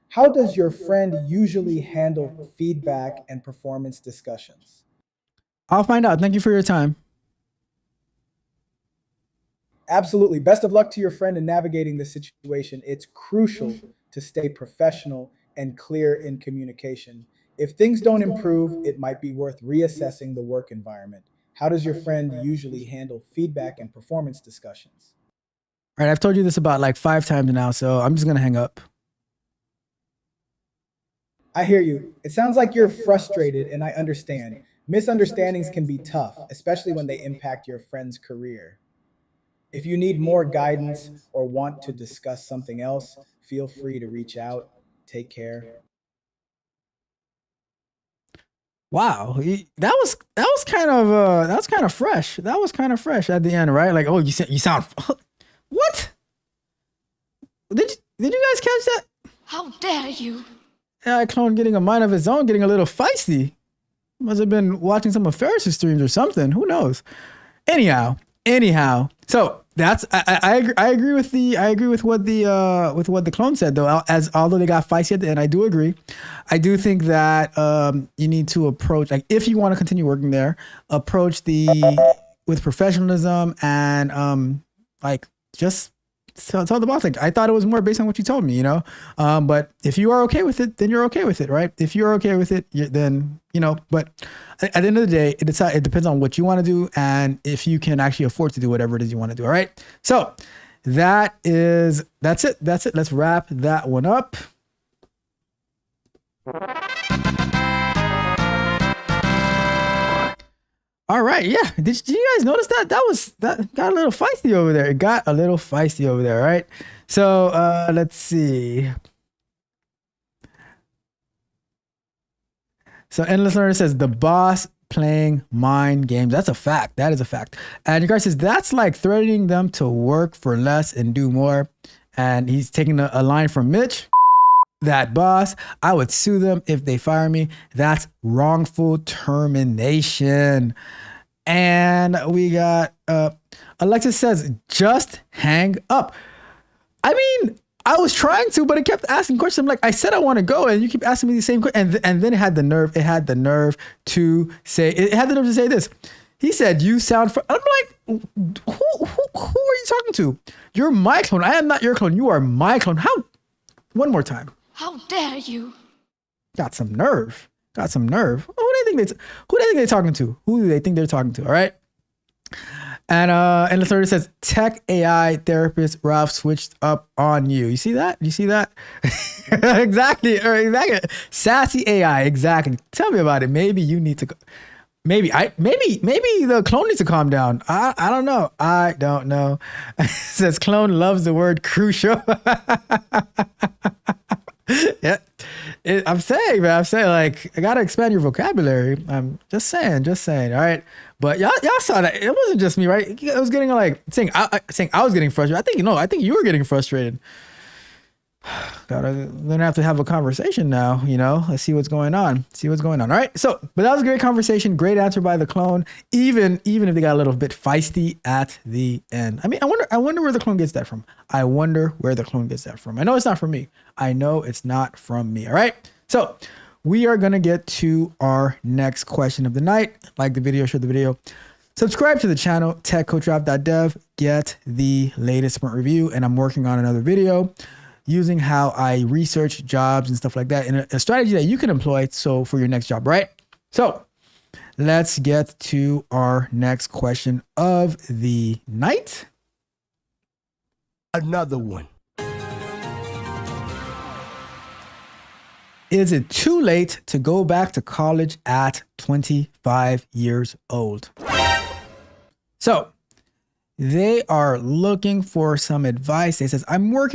How does your friend usually handle feedback and performance discussions? I'll find out. Thank you for your time. Absolutely. Best of luck to your friend in navigating this situation. It's crucial to stay professional and clear in communication. If things don't improve, it might be worth reassessing the work environment. How does your friend usually handle feedback and performance discussions? All right, I've told you this about like 5 times now, so I'm just going to hang up. I hear you. It sounds like you're frustrated, and I understand. Misunderstandings can be tough, especially when they impact your friend's career. If you need more guidance or want to discuss something else, feel free to reach out. Take care. Wow, that was kind of fresh. That was kind of fresh at the end, right? Like, oh, you sound what? Did you guys catch that? How dare you? AI clone getting a mind of its own, getting a little feisty. Must have been watching some of Ferris's streams or something. Who knows? Anyhow. So that's I agree with what the clone said though. Although they got feisty at the end, I do agree. I do think that you need to approach, like, if you want to continue working there, approach the with professionalism and like just tell the boss. Like, I thought it was more based on what you told me, but if you are okay with it, then you're okay with it, right? If you're okay with it, then but at the end of the day, it depends on what you want to do and if you can actually afford to do whatever it is you want to do. All right, so that's it. Let's wrap that one up. All right, yeah. Did you guys notice that? That got a little feisty over there. It got a little feisty over there, right? So let's see. So Endless Learner says the boss playing mind games. That's a fact. That is a fact. And your guy says that's like threatening them to work for less and do more. And he's taking a line from Mitch. That boss, I would sue them if they fire me. That's wrongful termination. And we got Alexis says, just hang up. I mean, I was trying to, but it kept asking questions. I'm like, I said I want to go, and you keep asking me the same question. And then it had the nerve to say this. He said, you sound I'm like, who are you talking to? You're my clone. I am not your clone. You are my clone. How? One more time. How dare you? Got some nerve. Who do they think they're talking to? Who do they think they're talking to? All right. And the third says tech AI therapist Ralph switched up on you. You see that? Exactly. Sassy AI. Exactly. Tell me about it. Maybe you need to. Maybe the clone needs to calm down. I don't know. It says clone loves the word crucial. Yeah, I'm saying, like, I gotta expand your vocabulary. I'm just saying. All right, but y'all saw that it wasn't just me, right? It was getting like saying I was getting frustrated. I think you were getting frustrated. Gonna have to have a conversation now. Let's see what's going on. All right. So, but that was a great conversation. Great answer by the clone. Even if they got a little bit feisty at the end. I mean, I wonder where the clone gets that from. I know it's not from me. All right. So we are gonna get to our next question of the night. Like the video, share the video. Subscribe to the channel, techcoachralph.dev. Get the latest sprint review, and I'm working on another video using how I research jobs and stuff like that, and a strategy that you can employ for your next job, right? So let's get to our next question of the night. Another one. Is it too late to go back to college at 25 years old? So they are looking for some advice. They says, I'm tired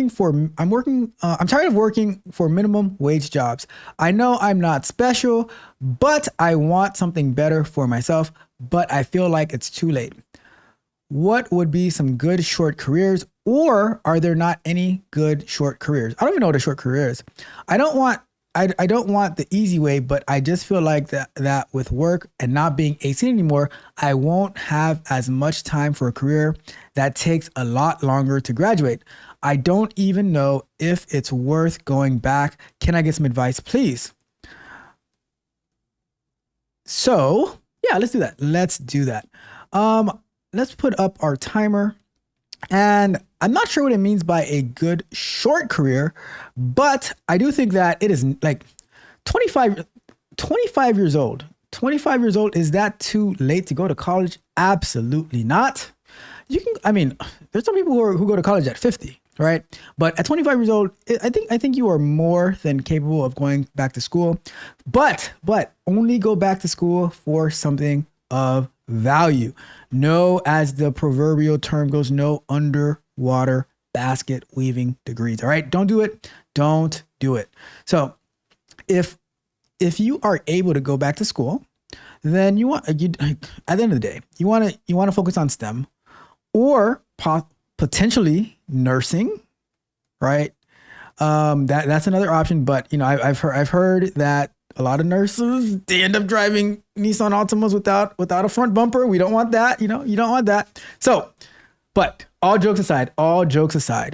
of working for minimum wage jobs. I know I'm not special, but I want something better for myself, but I feel like it's too late. What would be some good short careers, or are there not any good short careers? I don't even know what a short career is. I don't want the easy way, but I just feel like that with work and not being 18 anymore, I won't have as much time for a career that takes a lot longer to graduate. I don't even know if it's worth going back. Can I get some advice, please? So yeah, let's do that. Let's put up our timer. And I'm not sure what it means by a good short career, but I do think that it is like 25 years old. 25 years old, is that too late to go to college? Absolutely not. There's some people who go to college at 50, right? But at 25 years old, I think you are more than capable of going back to school, but only go back to school for something of value. No, as the proverbial term goes, no underwater basket weaving degrees. All right. Don't do it. So if you are able to go back to school, then at the end of the day, you want to focus on STEM or potentially nursing, right? That's another option. But I've heard that a lot of nurses, they end up driving Nissan Altimas without a front bumper. We don't want that. You don't want that. So, but all jokes aside,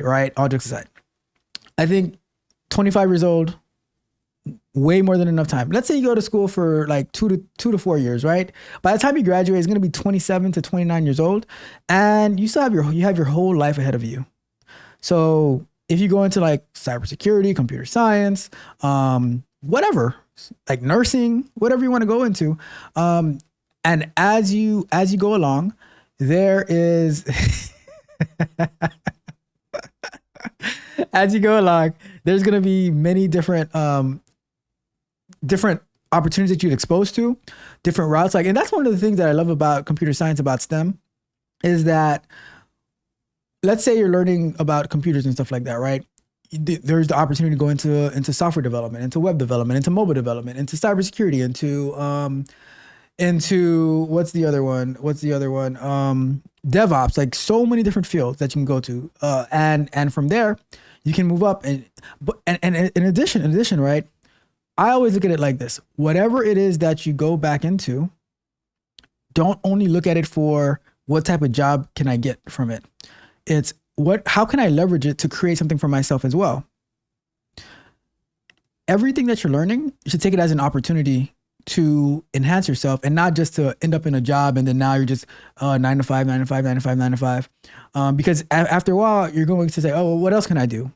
right? I think 25 years old, way more than enough time. Let's say you go to school for like 2 to 4 years, right? By the time you graduate, it's going to be 27 to 29 years old, and you still have your whole life ahead of you. So if you go into like cybersecurity, computer science, whatever, like nursing, whatever you want to go into, and as you go along, there is as you go along, there's going to be many different opportunities that you're exposed to, different routes. Like, and that's one of the things that I love about computer science, about STEM, is that, let's say you're learning about computers and stuff like that, right? There's the opportunity to go into software development, into web development, into mobile development, into cybersecurity, into what's the other one? DevOps, like so many different fields that you can go to. And from there you can move up. And in addition, right? I always look at it like this: whatever it is that you go back into, don't only look at it for what type of job can I get from it. It's how can I leverage it to create something for myself as well? Everything that you're learning, you should take it as an opportunity to enhance yourself, and not just to end up in a job and then now you're just 9 to 5. Because after a while, you're going to say, oh, well, what else can I do?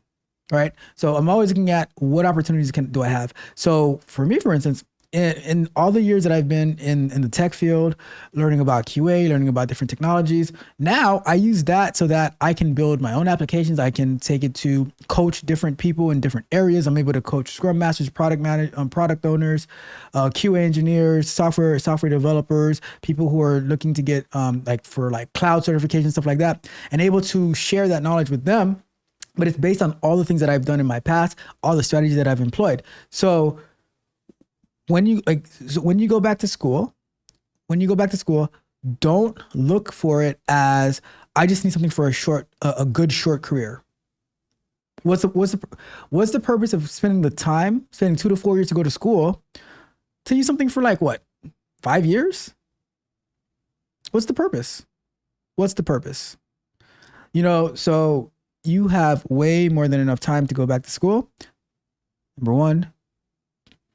Right? So I'm always looking at what opportunities do I have. So for me, for instance, in all the years that I've been in the tech field, learning about QA, learning about different technologies, now I use that so that I can build my own applications. I can take it to coach different people in different areas. I'm able to coach Scrum Masters, product owners, QA engineers, software developers, people who are looking to get for cloud certification, stuff like that, and able to share that knowledge with them. But it's based on all the things that I've done in my past, all the strategies that I've employed. So when you go back to school, don't look for it as, I just need something for a good short career. What's the purpose of spending 2 to 4 years to go to school to use something for 5 years? What's the purpose? So you have way more than enough time to go back to school. Number one,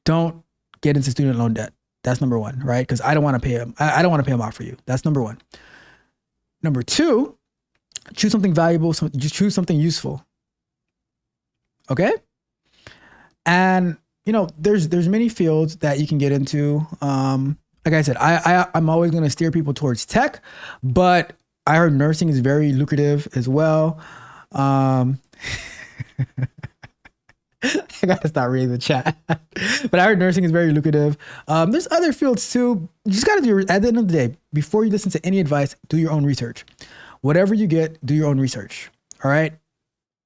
don't get into student loan debt. That's number one, right? Because I don't want to pay them. I don't want to pay them off for you. That's number one. Number two, choose something valuable. So just choose something useful. Okay. And there's many fields that you can get into. Like I said, I'm always going to steer people towards tech, but I heard nursing is very lucrative as well. I gotta stop reading the chat. But I heard nursing is very lucrative. There's other fields too. You just gotta do, at the end of the day, before you listen to any advice, do your own research. Whatever you get, do your own research. All right.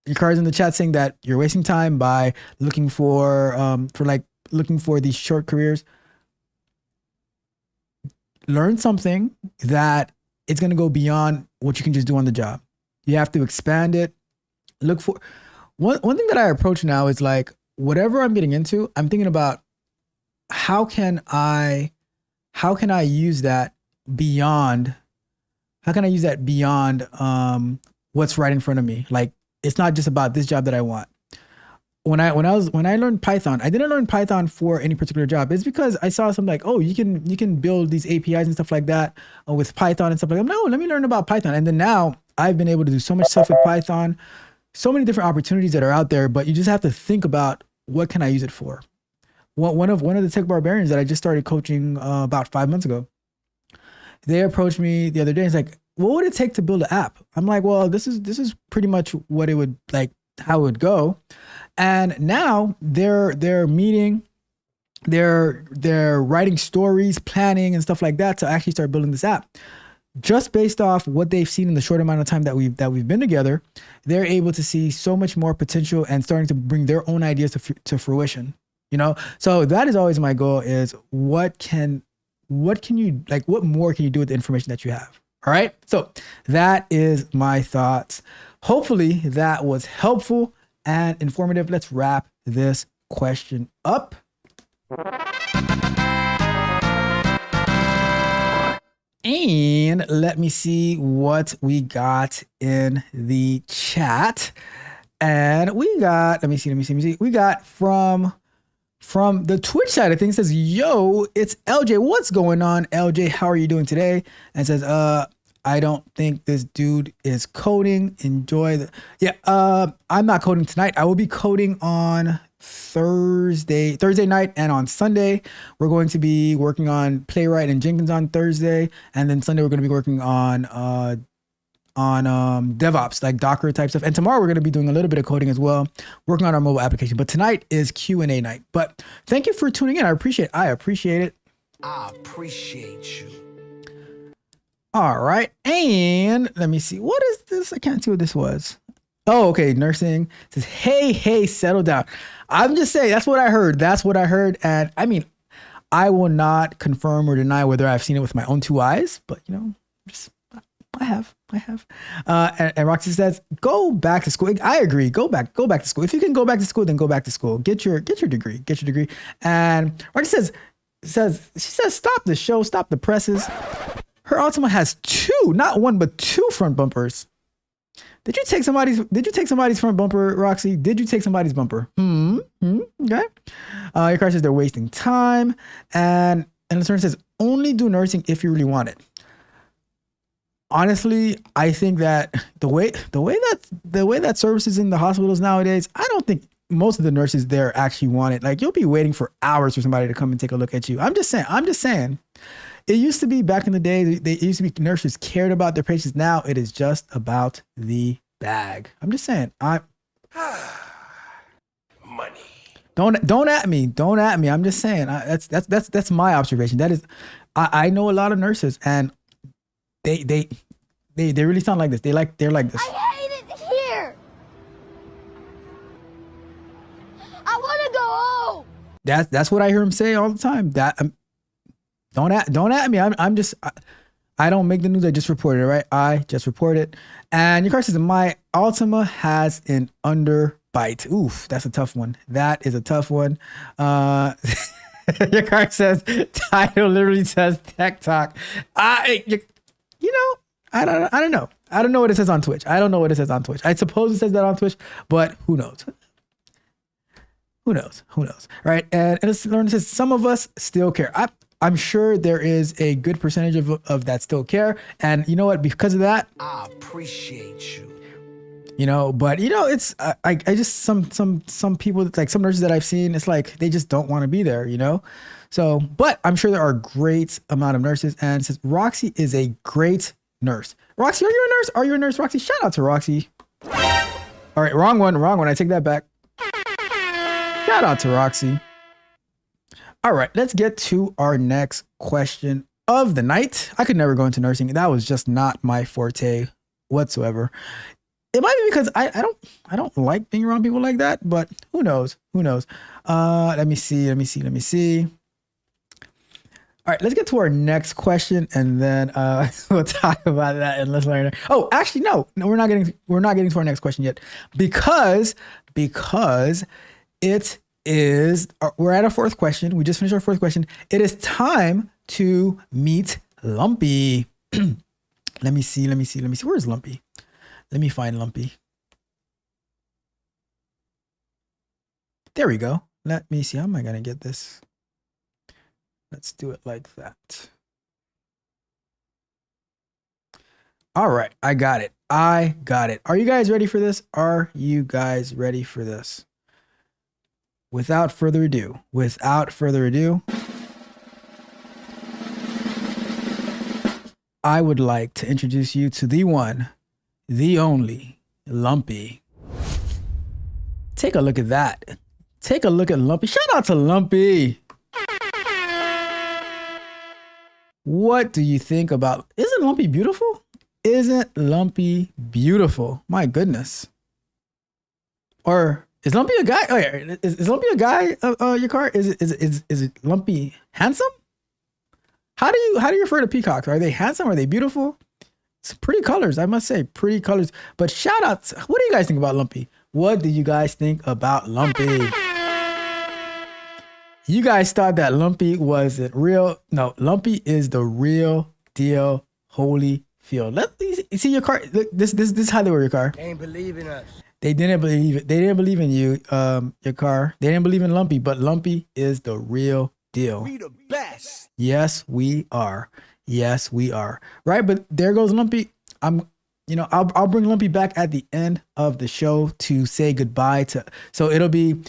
Your cards in the chat saying that you're wasting time by looking for these short careers. Learn something that it's gonna go beyond what you can just do on the job. You have to expand it. Look for one thing that I approach now is whatever I'm getting into, I'm thinking about how can I use that beyond what's right in front of me. It's not just about this job that I want. When I learned Python, I didn't learn Python for any particular job. It's because I saw something you can build these APIs and stuff like that with Python and stuff like that. No, let me learn about Python. And then now I've been able to do so much stuff with Python, so many different opportunities that are out there, but you just have to think about, what can I use it for? One of the tech barbarians that I just started coaching about 5 months ago, they approached me the other day. It's what would it take to build an app? I'm like, well, this is pretty much what it would how it would go. And now they're meeting, they're writing stories, planning and stuff like that to actually start building this app. Just based off what they've seen in the short amount of time that we've been together, they're able to see so much more potential and starting to bring their own ideas to fruition. So that is always my goal: is what more can you do with the information that you have? All right. So that is my thoughts. Hopefully that was helpful and informative. Let's wrap this question up. And let me see what we got in the chat. And we got, let me see. We got from from the Twitch side of things, says, yo, it's LJ. What's going on, LJ? How are you doing today? And says, I don't think this dude is coding. Enjoy the... Yeah, I'm not coding tonight. I will be coding on Thursday night, and on Sunday. We're going to be working on Playwright and Jenkins on Thursday. And then Sunday, we're going to be working on DevOps, like Docker type stuff. And tomorrow we're going to be doing a little bit of coding as well, working on our mobile application. But tonight is Q&A night. But thank you for tuning in. I appreciate it. I appreciate you. All right. And let me see. What is this? I can't see what this was. Oh, okay. Nursing. It says, hey, settle down. I'm just saying, that's what I heard. And I mean, I will not confirm or deny whether I've seen it with my own two eyes, but I have. And Roxy says, go back to school. I agree. Go back to school. If you can go back to school, then go back to school. Get your degree. And Roxy says, stop the show, stop the presses. Her Altima has not one, but two front bumpers. Did you take somebody's front bumper, Roxy? Did you take somebody's bumper? Okay. Your car says they're wasting time. And the turn says, only do nursing if you really want it. Honestly, I think that the way that services in the hospitals nowadays, I don't think most of the nurses there actually want it. Like, you'll be waiting for hours for somebody to come and take a look at you. I'm just saying. It used to be back in the day, it used to be nurses cared about their patients. Now it is just about the bag. I'm just saying. Money. Don't at me. I'm just saying. That's my observation. That is, I know a lot of nurses, and they really sound like this. They're like this. I hate it here. I want to go home. That's what I hear him say all the time. Don't at me. I don't make the news. I just report it, right? I just report it. And your car says, my Altima has an underbite. Oof, that's a tough one. That is a tough one. Your car says, title literally says Tech Talk. I don't know. I don't know what it says on Twitch. I suppose it says that on Twitch, but who knows? Right? And it says, some of us still care. I'm sure there is a good percentage of that still care. And you know what? Because of that, I appreciate you. But it's, I just, some people, like some nurses that I've seen, it's like, they just don't want to be there, So, but I'm sure there are a great amount of nurses. And it says, Roxy is a great nurse. Roxy, are you a nurse? Roxy, shout out to Roxy. All right, wrong one. I take that back. Shout out to Roxy. All right, let's get to our next question of the night. I could never go into nursing. That was just not my forte whatsoever. It might be because I don't like being around people like that, but who knows? Let me see. All right, let's get to our next question, and then we'll talk about that and let's learn. Oh, actually, no, we're not getting to our next question yet because it is, we're at our fourth question. We just finished our fourth question. It is time to meet Lumpy. Let me see. Where's Lumpy? Let me find Lumpy. There we go. Let me see. How am I going to get this? Let's do it like that. All right. I got it. Are you guys ready for this? Without further ado, I would like to introduce you to the one, the only, Lumpy. Take a look at that. Take a look at Lumpy. Shout out to Lumpy. What do you think about, isn't Lumpy beautiful? My goodness. Or is Lumpy a guy? Oh yeah, is Lumpy a guy? Your car is it Lumpy handsome? How do you refer to peacocks? Are they handsome? Are they beautiful? It's pretty colors, I must say, pretty colors. But shout out, what do you guys think about Lumpy? What do you guys think about Lumpy? You guys thought that Lumpy wasn't real. No, Lumpy is the real deal. Holy field. Let me see your car. Look, this is how they wear your car. Ain't believing us. They didn't believe it. They didn't believe in you, your car. They didn't believe in Lumpy, but Lumpy is the real deal. We the best. Yes, we are. Yes, we are. Right, but there goes Lumpy. I'll bring Lumpy back at the end of the show to say goodbye to. So it'll be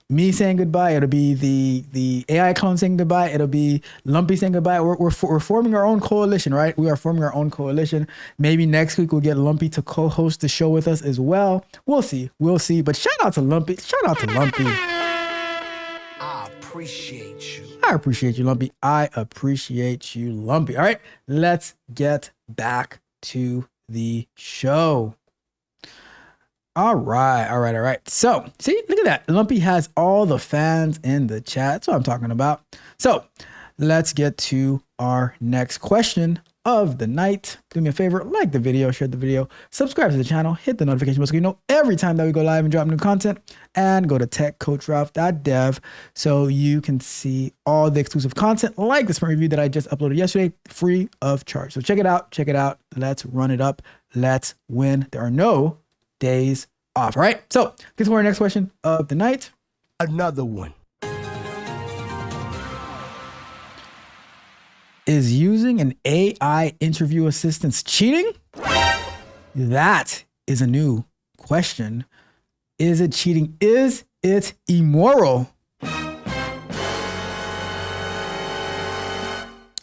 me saying goodbye. It'll be the AI clone saying goodbye. It'll be Lumpy saying goodbye. We're forming our own coalition, right? We are forming our own coalition. Maybe next week we'll get Lumpy to co-host the show with us as well. We'll see. But shout out to Lumpy. I appreciate you. I appreciate you, Lumpy. I appreciate you, Lumpy. All right, let's get back to the show. All right. So, see, look at that. Lumpy has all the fans in the chat. That's what I'm talking about. So, let's get to our next question of the night. Do me a favor, like the video, share the video, subscribe to the channel, hit the notification bell so you know every time that we go live and drop new content, and go to techcoachralph.dev so you can see all the exclusive content like the sprint review that I just uploaded yesterday, free of charge. So check it out. Let's run it up. Let's win. There are no days off. All right. So this is our next question of the night. Another one. Is using an AI interview assistant cheating? That is a new question. Is it cheating? Is it immoral?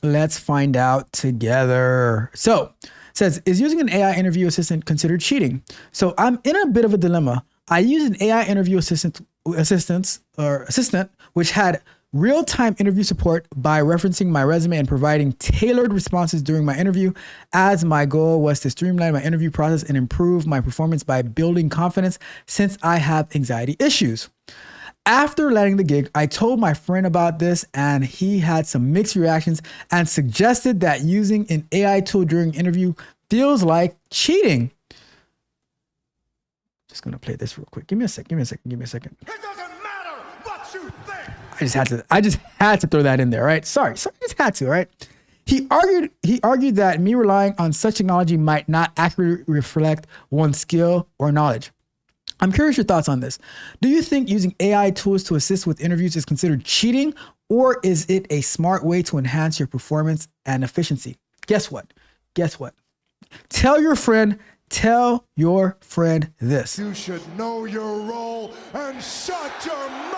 Let's find out together. So, it says, is using an AI interview assistant considered cheating? So I'm in a bit of a dilemma. I use an AI interview assistant, which had real-time interview support by referencing my resume and providing tailored responses during my interview, as my goal was to streamline my interview process and improve my performance by building confidence since I have anxiety issues. After landing the gig, I told my friend about this and he had some mixed reactions and suggested that using an AI tool during interview feels like cheating. Just gonna play this real quick. Give me a second. It doesn't matter what you think. I just had to throw that in there, right? Sorry, I just had to, right? He argued that me relying on such technology might not accurately reflect one's skill or knowledge. I'm curious your thoughts on this. Do you think using AI tools to assist with interviews is considered cheating, or is it a smart way to enhance your performance and efficiency? Guess what? Tell your friend this. You should know your role and shut your mouth.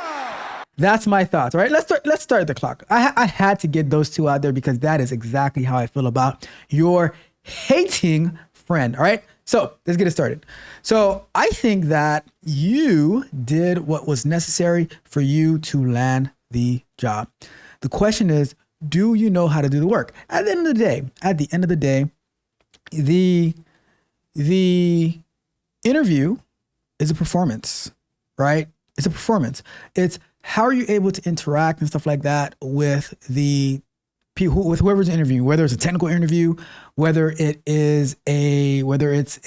That's my thoughts. All right, let's start the clock. I had to get those two out there because that is exactly how I feel about your hating friend. All right, so let's get it started. So I think that you did what was necessary for you to land the job. The question is, do you know how to do the work? At the end of the day, the interview is a performance, right? It's a performance. It's how are you able to interact and stuff like that with the people, with whoever's interviewing, whether it's a technical interview, whether it's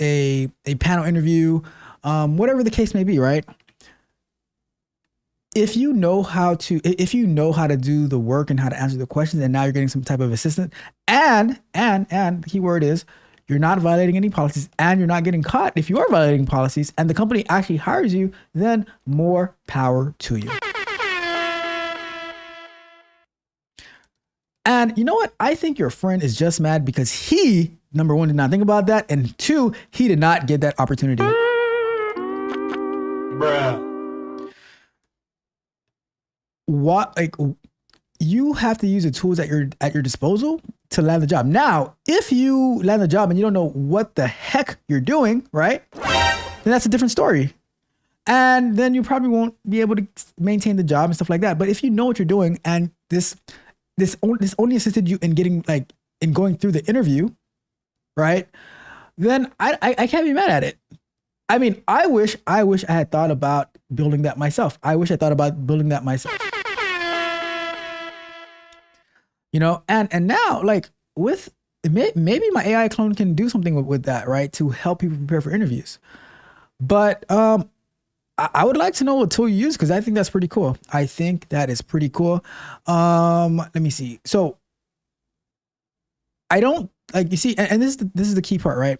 a panel interview, whatever the case may be, right? If you know how to do the work and how to answer the questions, and now you're getting some type of assistant, and the key word is you're not violating any policies and you're not getting caught if you are violating policies, and the company actually hires you, then more power to you. And you know what? I think your friend is just mad because he, number one, did not think about that, and two, he did not get that opportunity. Bruh. You have to use the tools at your disposal to land the job. Now, if you land the job and you don't know what the heck you're doing, right? Then that's a different story. And then you probably won't be able to maintain the job and stuff like that. But if you know what you're doing and this only assisted you in going through the interview, right? Then I can't be mad at it. I mean, I wish I had thought about building that myself. You know, and now, like, with maybe my AI clone can do something with that, right, to help people prepare for interviews. But I would like to know what tool you use, because I think that's pretty cool. I think that is pretty cool. Let me see. So I don't, like, you see, and this is the key part, right?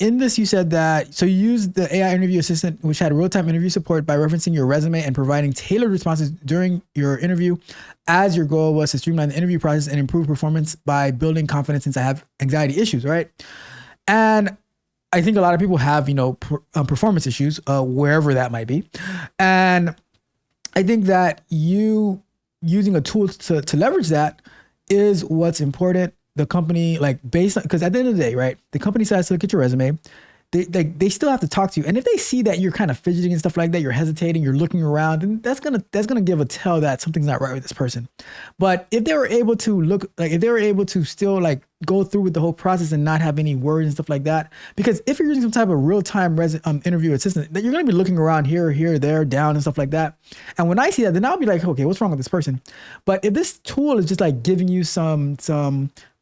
in this, you said that, so you used the AI interview assistant, which had real-time interview support by referencing your resume and providing tailored responses during your interview, as your goal was to streamline the interview process and improve performance by building confidence since I have anxiety issues, right? And I think a lot of people have, performance issues, wherever that might be. And I think that you using a tool to leverage that is what's important. The company, based on, because at the end of the day, right, the company decides to look at your resume. They still have to talk to you, and if they see that you're kind of fidgeting and stuff like that, you're hesitating, you're looking around, then that's gonna give a tell that something's not right with this person. But if they were able to still go through with the whole process and not have any worries and stuff like that, because if you're using some type of real-time interview assistant, that you're gonna be looking around here, there, down, and stuff like that. And when I see that, then I'll be like, okay, what's wrong with this person? But if this tool is just giving you some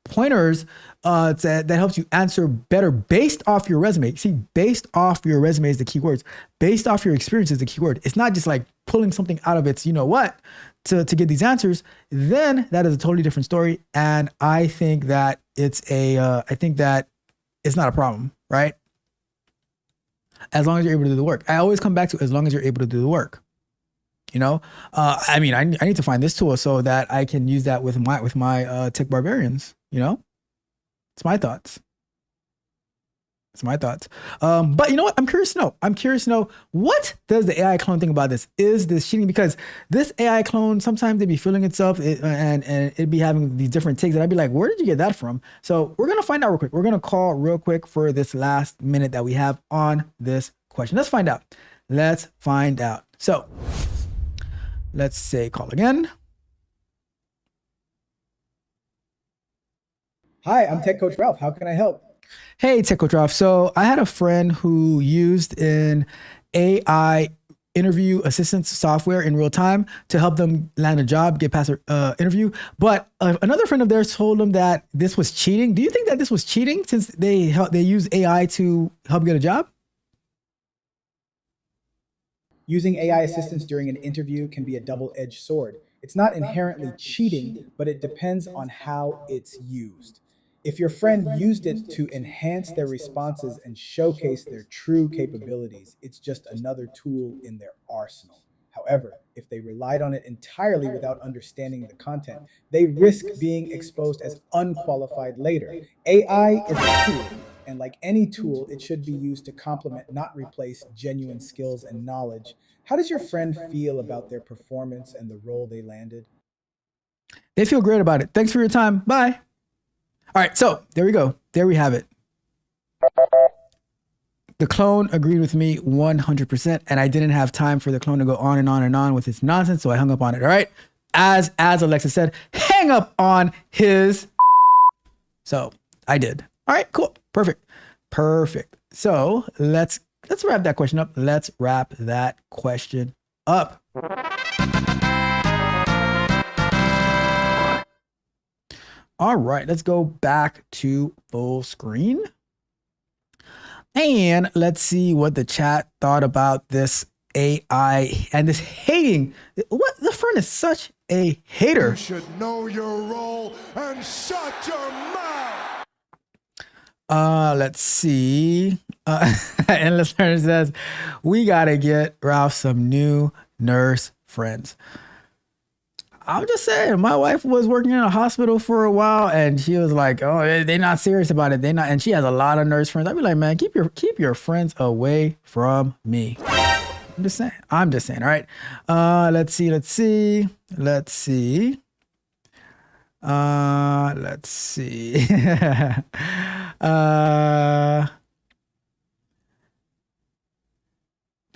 pointers that helps you answer better based off your resume. See, based off your resume is the key words. Based off your experience is the key word. It's not just pulling something out of its, to get these answers. Then that is a totally different story. And I think that it's not a problem, right? As long as you're able to do the work. I always come back to as long as you're able to do the work. I need to find this tool so that I can use that with my tech barbarians. It's my thoughts. But you know what? I'm curious to know what does the AI clone think about this? Is this cheating? Because this AI clone, sometimes they be feeling itself and it'd be having these different takes that I'd be like, where did you get that from? So we're going to find out real quick. We're going to call real quick for this last minute that we have on this question. Let's find out. So let's say call again. Hi, I'm Tech Coach Ralph. How can I help? Hey, Tech Coach Ralph. So I had a friend who used an AI interview assistance software in real time to help them land a job, get past their interview. But another friend of theirs told them that this was cheating. Do you think that this was cheating since they use AI to help get a job? Using AI assistance during an interview can be a double-edged sword. It's not inherently cheating, but it depends on how it's used. If your friend used it to enhance their responses and showcase their true capabilities, it's just another tool in their arsenal. However, if they relied on it entirely without understanding the content, they risk being exposed as unqualified later. AI is a tool, and like any tool, it should be used to complement, not replace, genuine skills and knowledge. How does your friend feel about their performance and the role they landed? They feel great about it. Thanks for your time. Bye. All right, so there we go. There we have it. The clone agreed with me 100%, and I didn't have time for the clone to go on and on and on with his nonsense, so I hung up on it. All right, as Alexa said, hang up on his. So I did. All right, cool, perfect. So let's wrap that question up. All right, let's go back to full screen. And let's see what the chat thought about this AI and this hating. What? The friend is such a hater. You should know your role and shut your mouth. Let's see. Endless Learner says, we got to get Ralph some new nurse friends. I'm just saying, my wife was working in a hospital for a while and she was like, oh, they're not serious about it. And she has a lot of nurse friends. I'd be like, man, keep your friends away from me. I'm just saying. All right. Let's see.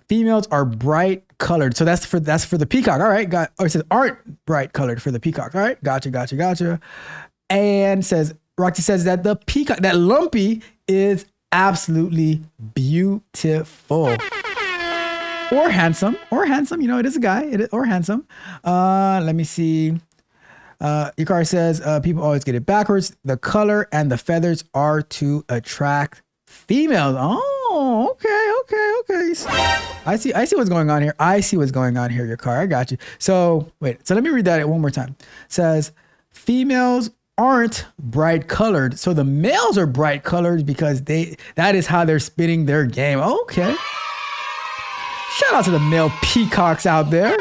Females are bright colored. So that's for the peacock. All right. It says aren't bright colored for the peacock. All right. Gotcha. And Roxy says that the peacock, that lumpy, is absolutely beautiful. Or handsome. It is a guy. Or handsome. Let me see. Ikar says people always get it backwards. The color and the feathers are to attract females. Oh, okay. I see what's going on here. Your car. I got you. So wait. So let me read that one more time. It says females aren't bright colored. So the males are bright colored because that is how they're spitting their game. Okay. Shout out to the male peacocks out there.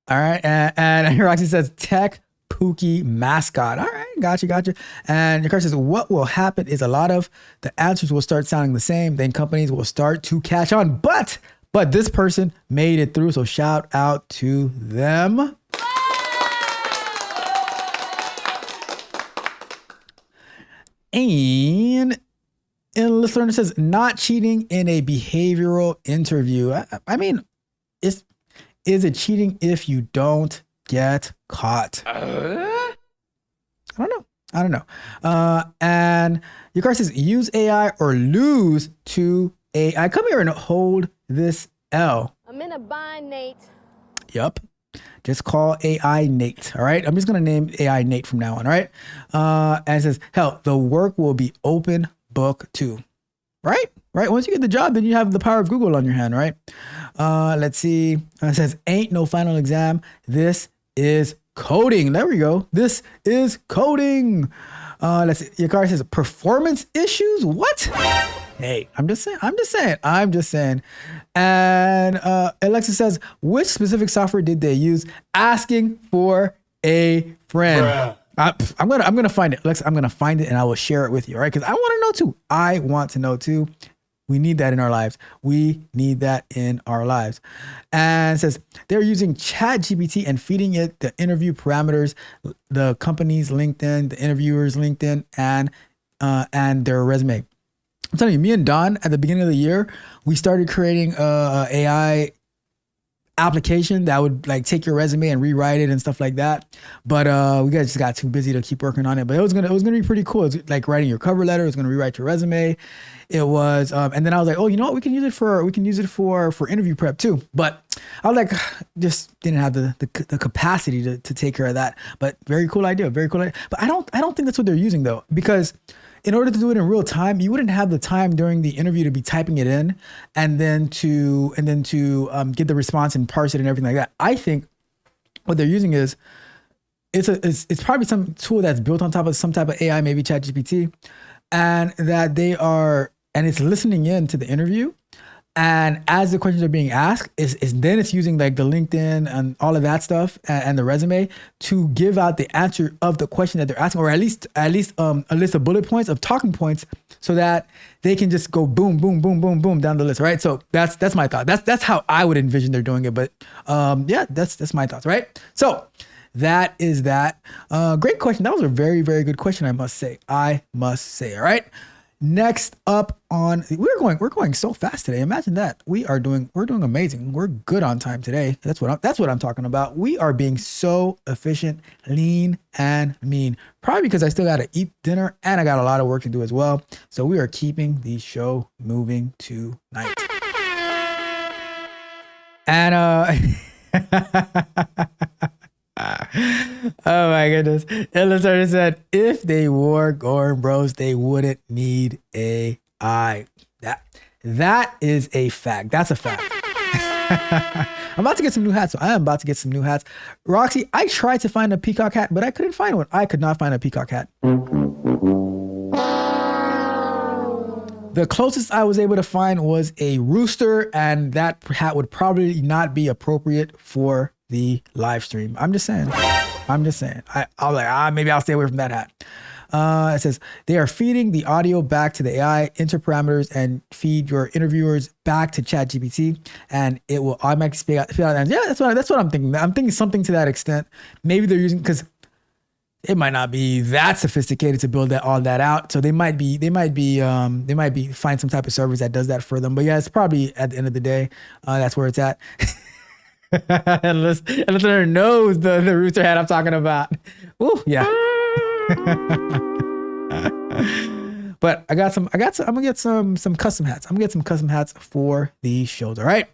All right. And Roxy says tech Pookie mascot. All right, gotcha. And your card says, what will happen is a lot of the answers will start sounding the same. Then companies will start to catch on. But this person made it through. So shout out to them. And Let's Learn says, not cheating in a behavioral interview. I mean, is it cheating if you don't get caught? I don't know. And your card says, use AI or lose to AI. Come here and hold this L. I'm in a bind, Nate. Yup. Just call AI Nate. All right. I'm just going to name AI Nate from now on. All right. And it says, hell, the work will be open book too. Right. Once you get the job, then you have the power of Google on your hand. Right. Let's see. It says, ain't no final exam. This is coding. There we go. This is coding. Let's see. Your card says performance issues. What? Hey, I'm just saying. And Alexa says, which specific software did they use? Asking for a friend. I'm gonna find it. Alexa, I'm gonna find it and I will share it with you. All right, because I want to know too. I want to know too. We need that in our lives. And it says they're using ChatGPT and feeding it the interview parameters, the company's LinkedIn, the interviewer's LinkedIn, and their resume. I'm telling you, me and Don at the beginning of the year, we started creating a AI application that would like take your resume and rewrite it and stuff like that. But we guys just got too busy to keep working on it. But it was gonna be pretty cool. It's like writing your cover letter. It was gonna rewrite your resume. It was, and then I was like, oh, you know what? We can use it for interview prep too. But I was like, just didn't have the capacity to take care of that. But very cool idea. But I don't think that's what they're using though, because in order to do it in real time, you wouldn't have the time during the interview to be typing it in and then to get the response and parse it and everything like that. I think what they're using is it's probably some tool that's built on top of some type of AI, maybe ChatGPT, and and it's listening in to the interview. And as the questions are being asked, then it's using like the LinkedIn and all of that stuff and the resume to give out the answer of the question that they're asking, or at least a list of bullet points of talking points, so that they can just go boom, boom, boom, boom, boom down the list, right? So that's my thought. That's how I would envision they're doing it. But yeah, that's my thoughts, right? So that is that. Great question. That was a very, very good question. I must say. All right. Next up on, we're going so fast today. Imagine that. We're doing amazing. We're good on time today. That's what I'm talking about. We are being so efficient, lean and mean. Probably because I still got to eat dinner and I got a lot of work to do as well. So we are keeping the show moving tonight. And oh my goodness. Illustrator said, if they wore Gorn Bros, they wouldn't need AI. That is a fact. That's a fact. I'm about to get some new hats. So I am about to get some new hats. Roxy, I tried to find a peacock hat, but I couldn't find one. I could not find a peacock hat. The closest I was able to find was a rooster, and that hat would probably not be appropriate for the live stream. I'm just saying. I'm like, maybe I'll stay away from that hat. It says they are feeding the audio back to the AI, enter parameters, and feed your interviewers back to ChatGPT, and it will automatically spit out. And yeah, that's what I'm thinking. I'm thinking something to that extent. Maybe they're using, because it might not be that sophisticated to build all that out. So they might find some type of service that does that for them. But yeah, it's probably at the end of the day, that's where it's at. And listener knows the rooster hat I'm talking about. Ooh, yeah. But I'm gonna get some custom hats. I'm gonna get some custom hats for these shows. All right.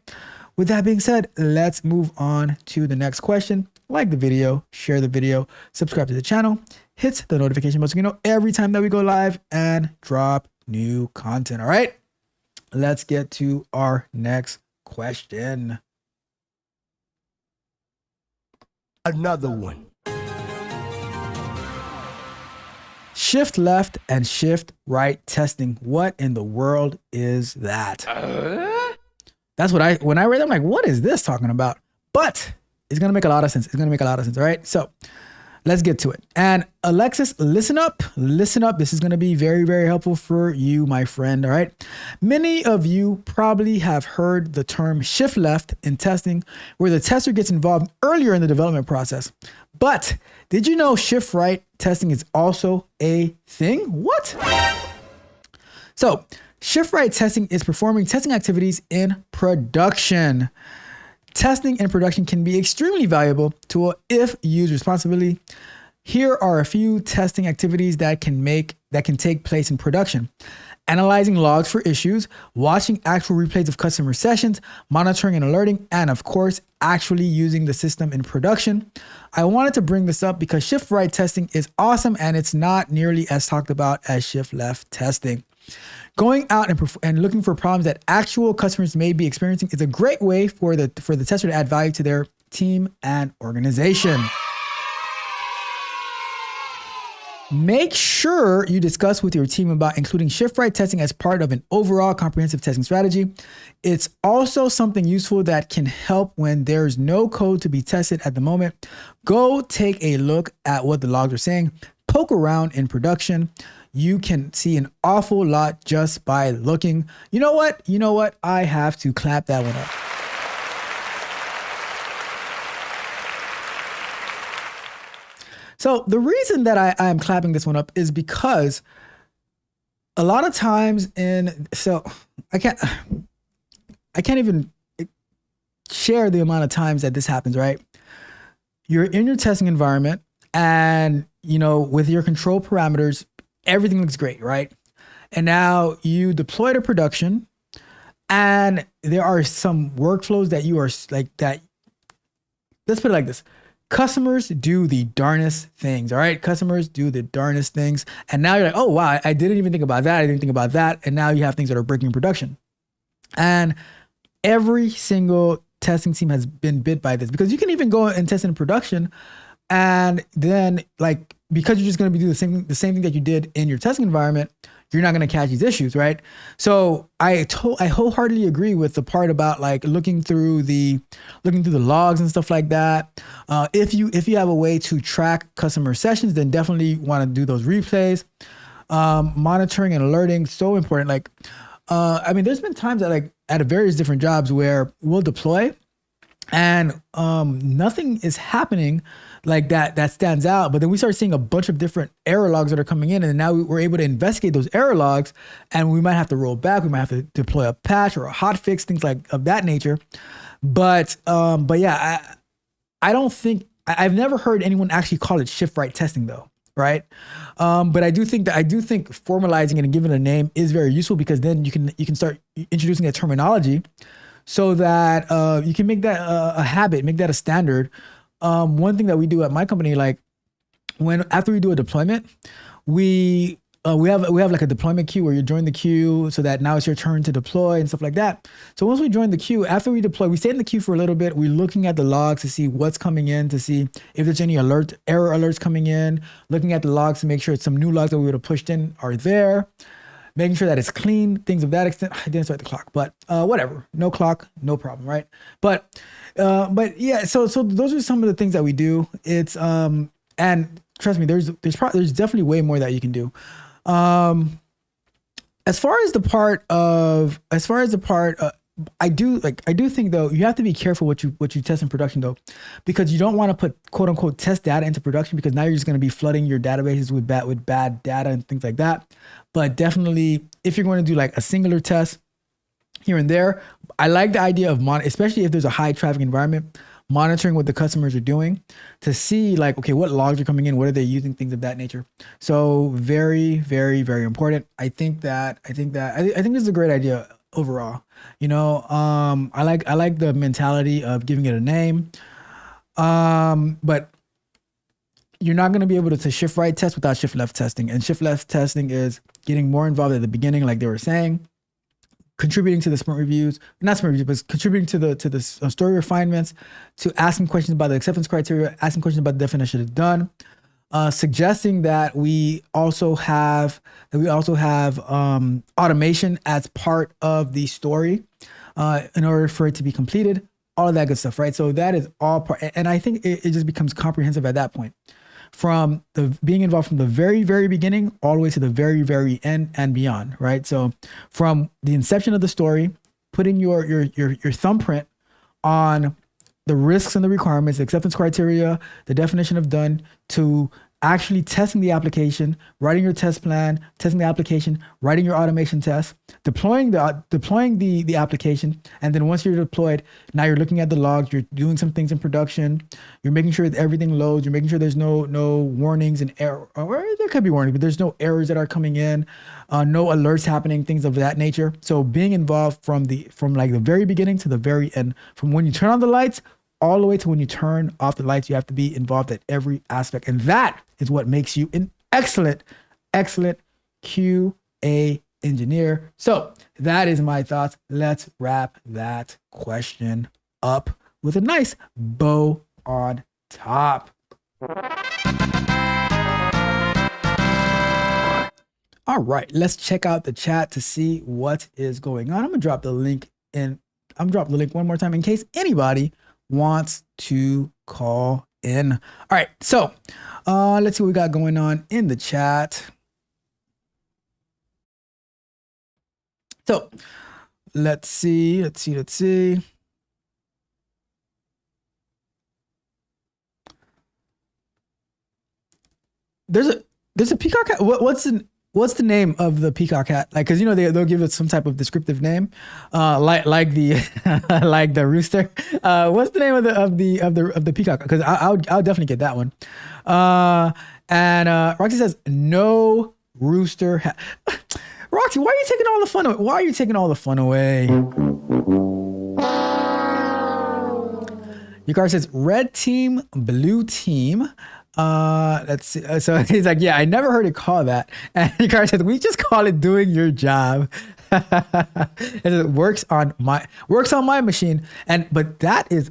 With that being said, let's move on to the next question. Like the video, share the video, subscribe to the channel, hit the notification bell so you know every time that we go live and drop new content. All right. Let's get to our next question. Another one. Shift left and shift right testing. What in the world is that? That's what when I read it, I'm like, what is this talking about? But it's going to make a lot of sense. It's going to make a lot of sense. All right. So let's get to it. And Alexis, listen up. Listen up. This is going to be very, very helpful for you, my friend. All right. Many of you probably have heard the term shift left in testing, where the tester gets involved earlier in the development process. But did you know shift right testing is also a thing? What? So shift right testing is performing testing activities in production. Testing in production can be extremely valuable tool if used responsibly. Here are a few testing activities that can take place in production. Analyzing logs for issues, watching actual replays of customer sessions, monitoring and alerting, and of course, actually using the system in production. I wanted to bring this up because shift right testing is awesome and it's not nearly as talked about as shift left testing. Going out and looking for problems that actual customers may be experiencing is a great way for the tester to add value to their team and organization. Make sure you discuss with your team about including shift right testing as part of an overall comprehensive testing strategy. It's also something useful that can help when there's no code to be tested at the moment. Go take a look at what the logs are saying. Poke around in production. You can see an awful lot just by looking. You know what? I have to clap that one up. So the reason that I am clapping this one up is because a lot of times I can't even share the amount of times that this happens, right? You're in your testing environment and, with your control parameters, everything looks great, right? And now you deploy to production and there are some workflows that you are like that. Let's put it like this. Customers do the darnest things, all right? Customers do the darnest things. And now you're like, oh, wow, I didn't even think about that. I didn't think about that. And now you have things that are breaking production. And every single testing team has been bit by this because you can even go and test in production and then because you're just going to be doing the same thing that you did in your testing environment, you're not going to catch these issues, right? So I wholeheartedly agree with the part about looking through the logs and stuff like that. If you have a way to track customer sessions, then definitely want to do those replays. Monitoring and alerting, so important. There's been times that at various different jobs where we'll deploy and nothing is happening that stands out. But then we start seeing a bunch of different error logs that are coming in. And now we're able to investigate those error logs and we might have to roll back. We might have to deploy a patch or a hot fix, things of that nature. But yeah, I've never heard anyone actually call it shift right testing though. Right. But I do think formalizing it and giving it a name is very useful because then you can start introducing a terminology so that you can make that a habit, make that a standard. One thing that we do at my company, after we do a deployment, we have a deployment queue where you join the queue so that now it's your turn to deploy and stuff like that. So once we join the queue, after we deploy, we stay in the queue for a little bit. We're looking at the logs to see what's coming in, to see if there's any error alerts coming in, looking at the logs to make sure some new logs that we would have pushed in are there, making sure that it's clean, things of that extent. I didn't start the clock, but whatever, no clock, no problem, right? But yeah, so those are some of the things that we do. It's and trust me, there's definitely way more that you can do. As far as the part, I do think though you have to be careful what you test in production though, because you don't want to put quote unquote test data into production because now you're just going to be flooding your databases with bad data and things like that. But definitely, if you're going to do a singular test here and there, I like the idea of especially if there's a high traffic environment, monitoring what the customers are doing to see okay, what logs are coming in, what are they using, things of that nature. So very, very, very important. I think this is a great idea overall. I like the mentality of giving it a name. But you're not going to be able to shift right test without shift left testing. And shift left testing is getting more involved at the beginning, like they were saying. contributing to the sprint reviews, not sprint reviews, but contributing to the story refinements, to asking questions about the acceptance criteria, asking questions about the definition of done, suggesting that we also have automation as part of the story in order for it to be completed. All of that good stuff, right? So that is all part, and I think it just becomes comprehensive at that point. From the being involved from the very, very beginning all the way to the very, very end and beyond, right? So from the inception of the story, putting your thumbprint on the risks and the requirements, the acceptance criteria, the definition of done, to actually testing the application, writing your test plan, testing the application, writing your automation test, deploying the application, and then once you're deployed, now you're looking at the logs, you're doing some things in production, you're making sure that everything loads, you're making sure there's no warnings and error, or there could be warnings, but there's no errors that are coming in, no alerts happening, things of that nature. So being involved from like the very beginning to the very end, from when you turn on the lights all the way to when you turn off the lights, you have to be involved at every aspect. And that is what makes you an excellent QA engineer. So that is my thoughts. Let's wrap that question up with a nice bow on top. All right, let's check out the chat to see what is going on. I'm gonna drop the link one more time in case anybody wants to call in. All right, so let's see what we got going on in the chat. So let's see. There's a peacock hat. What's the name of the peacock hat? Like, cause they'll give it some type of descriptive name, like the like the rooster. What's the name of the peacock? Cause I'll definitely get that one. And Roxy says no rooster hat. Roxy, why are you taking all the fun away? Why are you taking all the fun away? Your car says red team, blue team. Let's see. So he's like, yeah, I never heard it called that. And your car says, we just call it doing your job. It works on my machine. But that is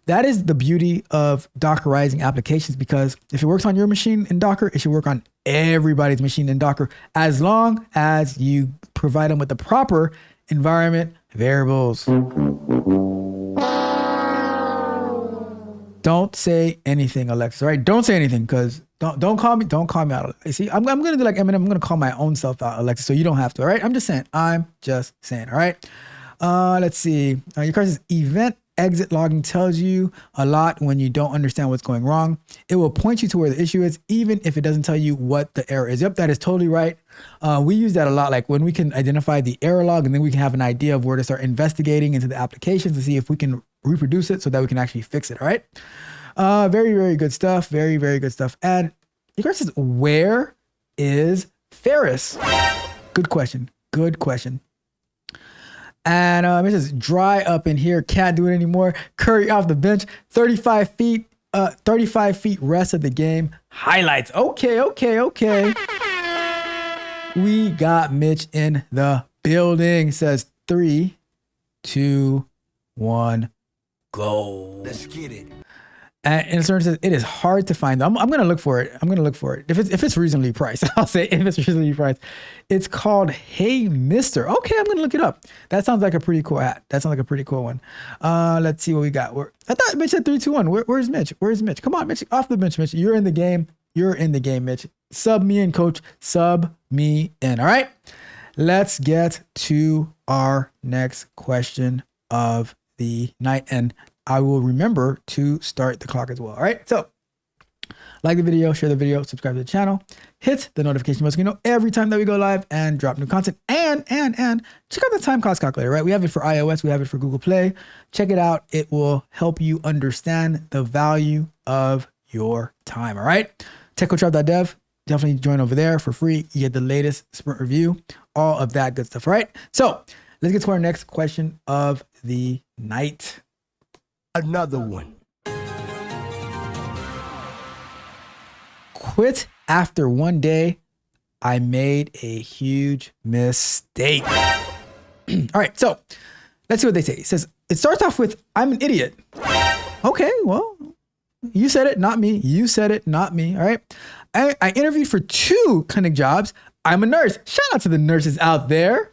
the beauty of Dockerizing applications, because if it works on your machine in Docker, it should work on everybody's machine in Docker, as long as you provide them with the proper environment variables. Don't say anything, Alexa. Right? Don't say anything, because don't call me out. You see, I'm gonna do like Eminem. I'm gonna call my own self out, Alexa, so you don't have to. All right? I'm just saying. All right. Let's see. Your card says event exit logging tells you a lot when you don't understand what's going wrong. It will point you to where the issue is, even if it doesn't tell you what the error is. Yep, that is totally right. We use that a lot, like when we can identify the error log, and then we can have an idea of where to start investigating into the applications to see if we can reproduce it so that we can actually fix it. All right. Very, very good stuff. Very, very good stuff. And your question says, where is Ferris? Good question. And it says, dry up in here, can't do it anymore. Curry off the bench, 35 feet rest of the game. Highlights. Okay. We got Mitch in the building. Says 3, 2, 1, go. Let's get it. And it says it is hard to find. I'm gonna look for it. If it's reasonably priced, I'll say if it's reasonably priced. It's called Hey Mister. Okay, I'm gonna look it up. That sounds like a pretty cool hat. That sounds like a pretty cool one. Let's see what we got. I thought Mitch said 3, 2, 1. Where's Mitch? Come on, Mitch, off the bench, Mitch. You're in the game, Mitch. Sub me in, coach. Sub me in. All right. Let's get to our next question of the night, and I will remember to start the clock as well. All right. So like the video, share the video, subscribe to the channel, hit the notification bell so you know every time that we go live and drop new content. And check out the time cost calculator, right? We have it for iOS. We have it for Google Play. Check it out. It will help you understand the value of your time. All right. TechCoachRalph.dev. Definitely join over there for free. You get the latest sprint review, all of that good stuff. All right. So let's get to our next question of the night. Another one. Quit after one day. I made a huge mistake. All right, so let's see what they say. It says, it starts off with, I'm an idiot. Okay, well, you said it, not me. You said it, not me. All right. I interviewed for 2 clinic jobs. I'm a nurse. Shout out to the nurses out there.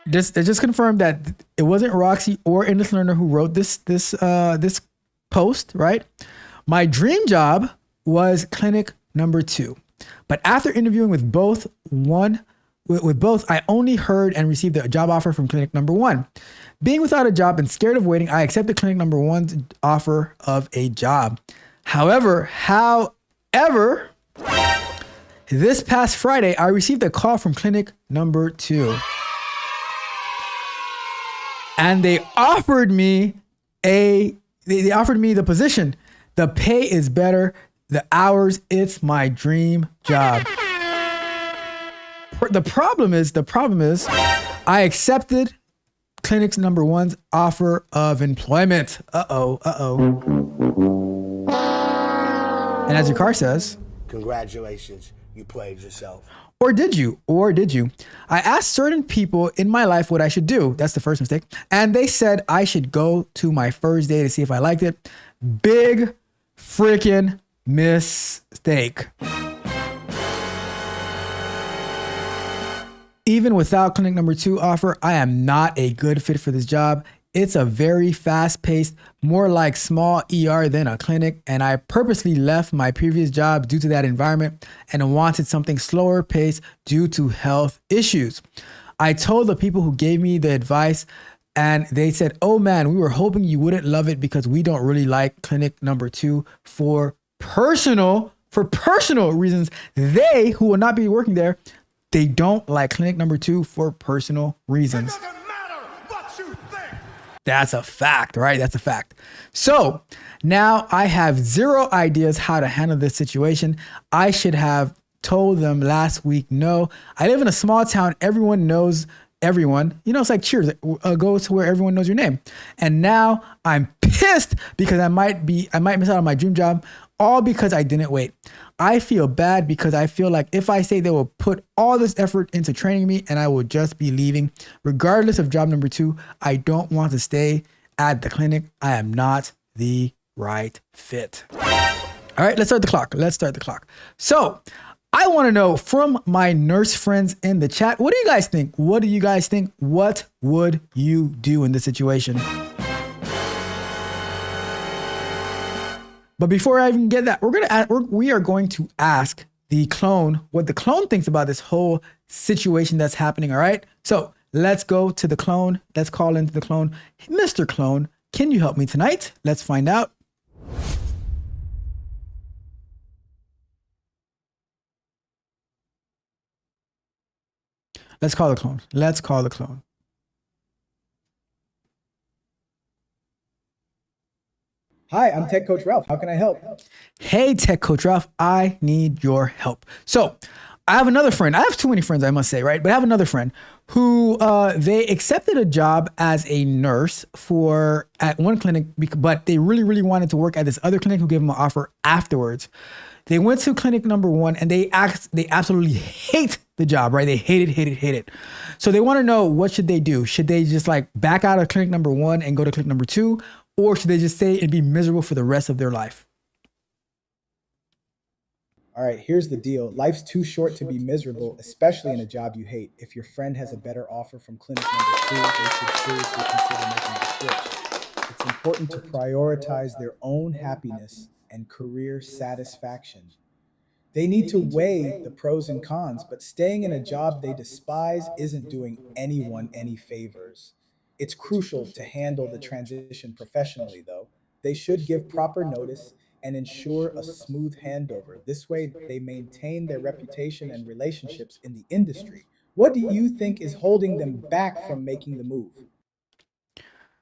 They just confirmed that it wasn't Roxy or English Learner who wrote this post, right? My dream job was clinic number 2. But after interviewing with both, I only heard and received a job offer from clinic number 1. Being without a job and scared of waiting, I accepted clinic number 1's offer of a job. However, this past Friday, I received a call from clinic number 2. And they offered me the position. The pay is better. The hours, it's my dream job. The problem is I accepted clinic number 1's offer of employment. Uh-oh. And as your car says, Congratulations, you played yourself. Or did you? I asked certain people in my life what I should do. That's the first mistake. And they said I should go to my first day to see if I liked it. Big freaking mistake. Even without clinic number 2 offer, I am not a good fit for this job. It's a very fast-paced, more like small ER than a clinic, and I purposely left my previous job due to that environment and wanted something slower paced due to health issues. I told the people who gave me the advice, and they said, oh man, we were hoping you wouldn't love it because we don't really like clinic number 2 for personal reasons. They, who will not be working there, they don't like clinic number 2 for personal reasons. That's a fact, right? That's a fact. So now I have 0 ideas how to handle this situation. I should have told them last week, no. I live in a small town. Everyone knows everyone. You know, it's like Cheers. Go to where everyone knows your name. And now I'm pissed because I might miss out on my dream job, all because I didn't wait. I feel bad because I feel like if I say they will put all this effort into training me and I will just be leaving, regardless of job number 2, I don't want to stay at the clinic. I am not the right fit. All right, let's start the clock. So I want to know from my nurse friends in the chat, what do you guys think? What would you do in this situation? But before I even get that, we are going to ask the clone what the clone thinks about this whole situation that's happening. All right. So let's go to the clone. Let's call into the clone. Mr. Clone, can you help me tonight? Let's find out. Let's call the clone. Hi, I'm Tech Coach Ralph. How can I help? Hey, Tech Coach Ralph, I need your help. So I have another friend. I have too many friends, I must say, right? But I have another friend who they accepted a job as a nurse at one clinic, but they really, really wanted to work at this other clinic who gave them an offer afterwards. They went to clinic number 1 and they absolutely hate the job, right? They hate it. So they want to know, what should they do? Should they just like back out of clinic number 1 and go to clinic number 2? Or should they just stay and be miserable for the rest of their life? All right, here's the deal. Life's too short to be miserable, especially in a job you hate. If your friend has a better offer from clinic number 2, they should seriously consider making the switch. It's important to prioritize their own happiness and career satisfaction. They need to weigh the pros and cons, but staying in a job they despise isn't doing anyone any favors. It's crucial to handle the transition professionally, though. They should give proper notice and ensure a smooth handover. This way, they maintain their reputation and relationships in the industry. What do you think is holding them back from making the move?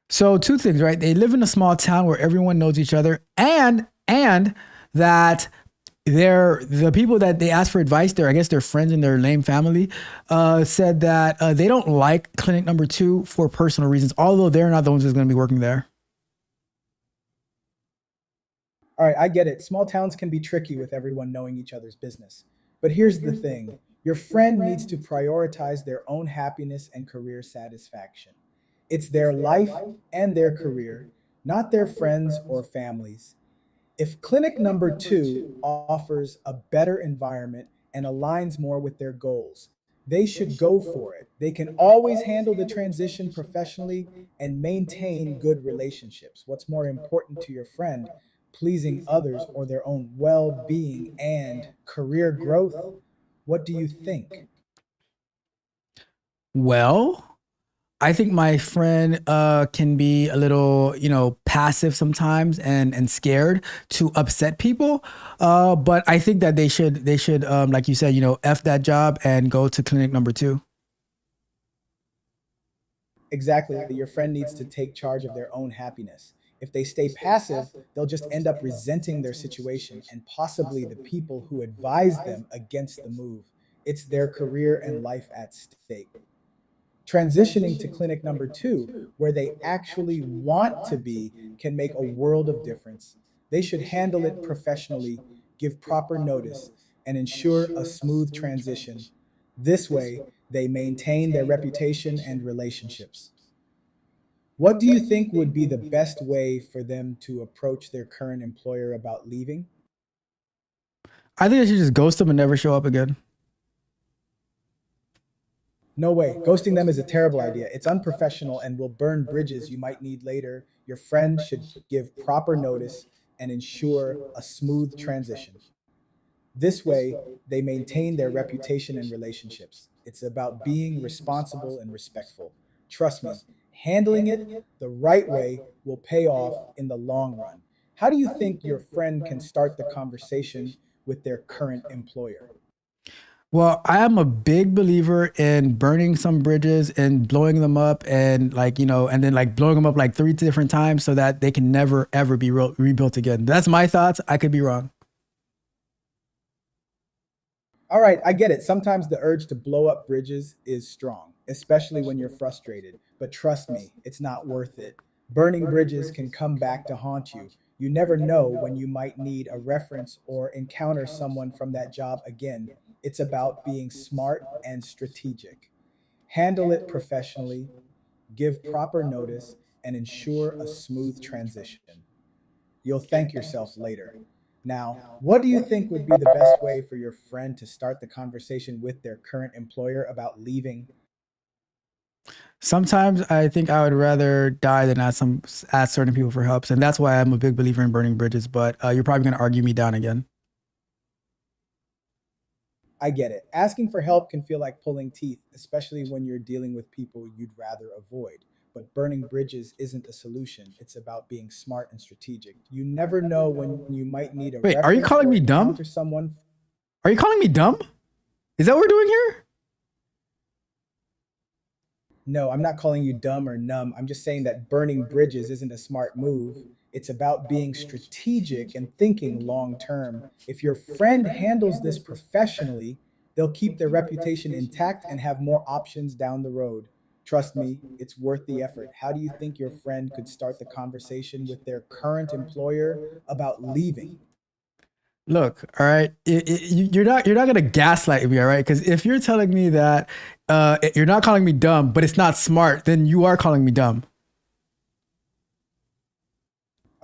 So 2 things, right? They live in a small town where everyone knows each other, and that the people that they asked for advice, I guess their friends and their lame family, said that they don't like clinic number 2 for personal reasons, although they're not the ones who's going to be working there. All right, I get it. Small towns can be tricky with everyone knowing each other's business. But here's the thing. Your friend needs to prioritize their own happiness and career satisfaction. It's their life and their career, not their friends or families. If clinic number two offers a better environment and aligns more with their goals, they should go for it. They can always handle the transition professionally and maintain good relationships. What's more important to your friend, pleasing others or their own well being and career growth? What do you think? Well, I think my friend can be a little, passive sometimes and scared to upset people. But I think that they should like you said, f that job and go to clinic number two. Exactly. Your friend needs to take charge of their own happiness. If they stay passive, they'll just end up resenting their situation and possibly the people who advise them against the move. It's their career and life at stake. Transitioning to clinic number two, where they actually want to be, can make a world of difference. They should handle it professionally, give proper notice, and ensure a smooth transition. This way, they maintain their reputation and relationships. What do you think would be the best way for them to approach their current employer about leaving? I think I should just ghost them and never show up again. No way. Ghosting them is a terrible idea. It's unprofessional and will burn bridges you might need later. Your friend should give proper notice and ensure a smooth transition. This way, they maintain their reputation and relationships. It's about being responsible and respectful. Trust me, handling it the right way will pay off in the long run. How do you think your friend can start the conversation with their current employer? Well, I am a big believer in burning some bridges and blowing them up and and then like blowing them up like three different times so that they can never ever be rebuilt again. That's my thoughts. I could be wrong. All right, I get it. Sometimes the urge to blow up bridges is strong, especially when you're frustrated. But trust me, it's not worth it. Burning bridges can come back to haunt you. You never know when you might need a reference or encounter someone from that job again. It's about being smart and strategic. Handle it professionally, give proper notice, and ensure a smooth transition. You'll thank yourself later. Now, what do you think would be the best way for your friend to start the conversation with their current employer about leaving? Sometimes I think I would rather die than ask certain people for help, and that's why I'm a big believer in burning bridges. But you're probably going to argue me down again. I get it. Asking for help can feel like pulling teeth, especially when you're dealing with people you'd rather avoid. But burning bridges isn't a solution. It's about being smart and strategic. You never know when you might need a Wait, are you reference calling or me dumb? encounter someone. Are you calling me dumb? Is that what we're doing here? No, I'm not calling you dumb or numb. I'm just saying that burning bridges isn't a smart move. It's about being strategic and thinking long term. If your friend handles this professionally, they'll keep their reputation intact and have more options down the road. Trust me, it's worth the effort. How do you think your friend could start the conversation with their current employer about leaving? Look, all right, you're not gonna gaslight me, all right? Because if you're telling me that you're not calling me dumb, but it's not smart, then you are calling me dumb.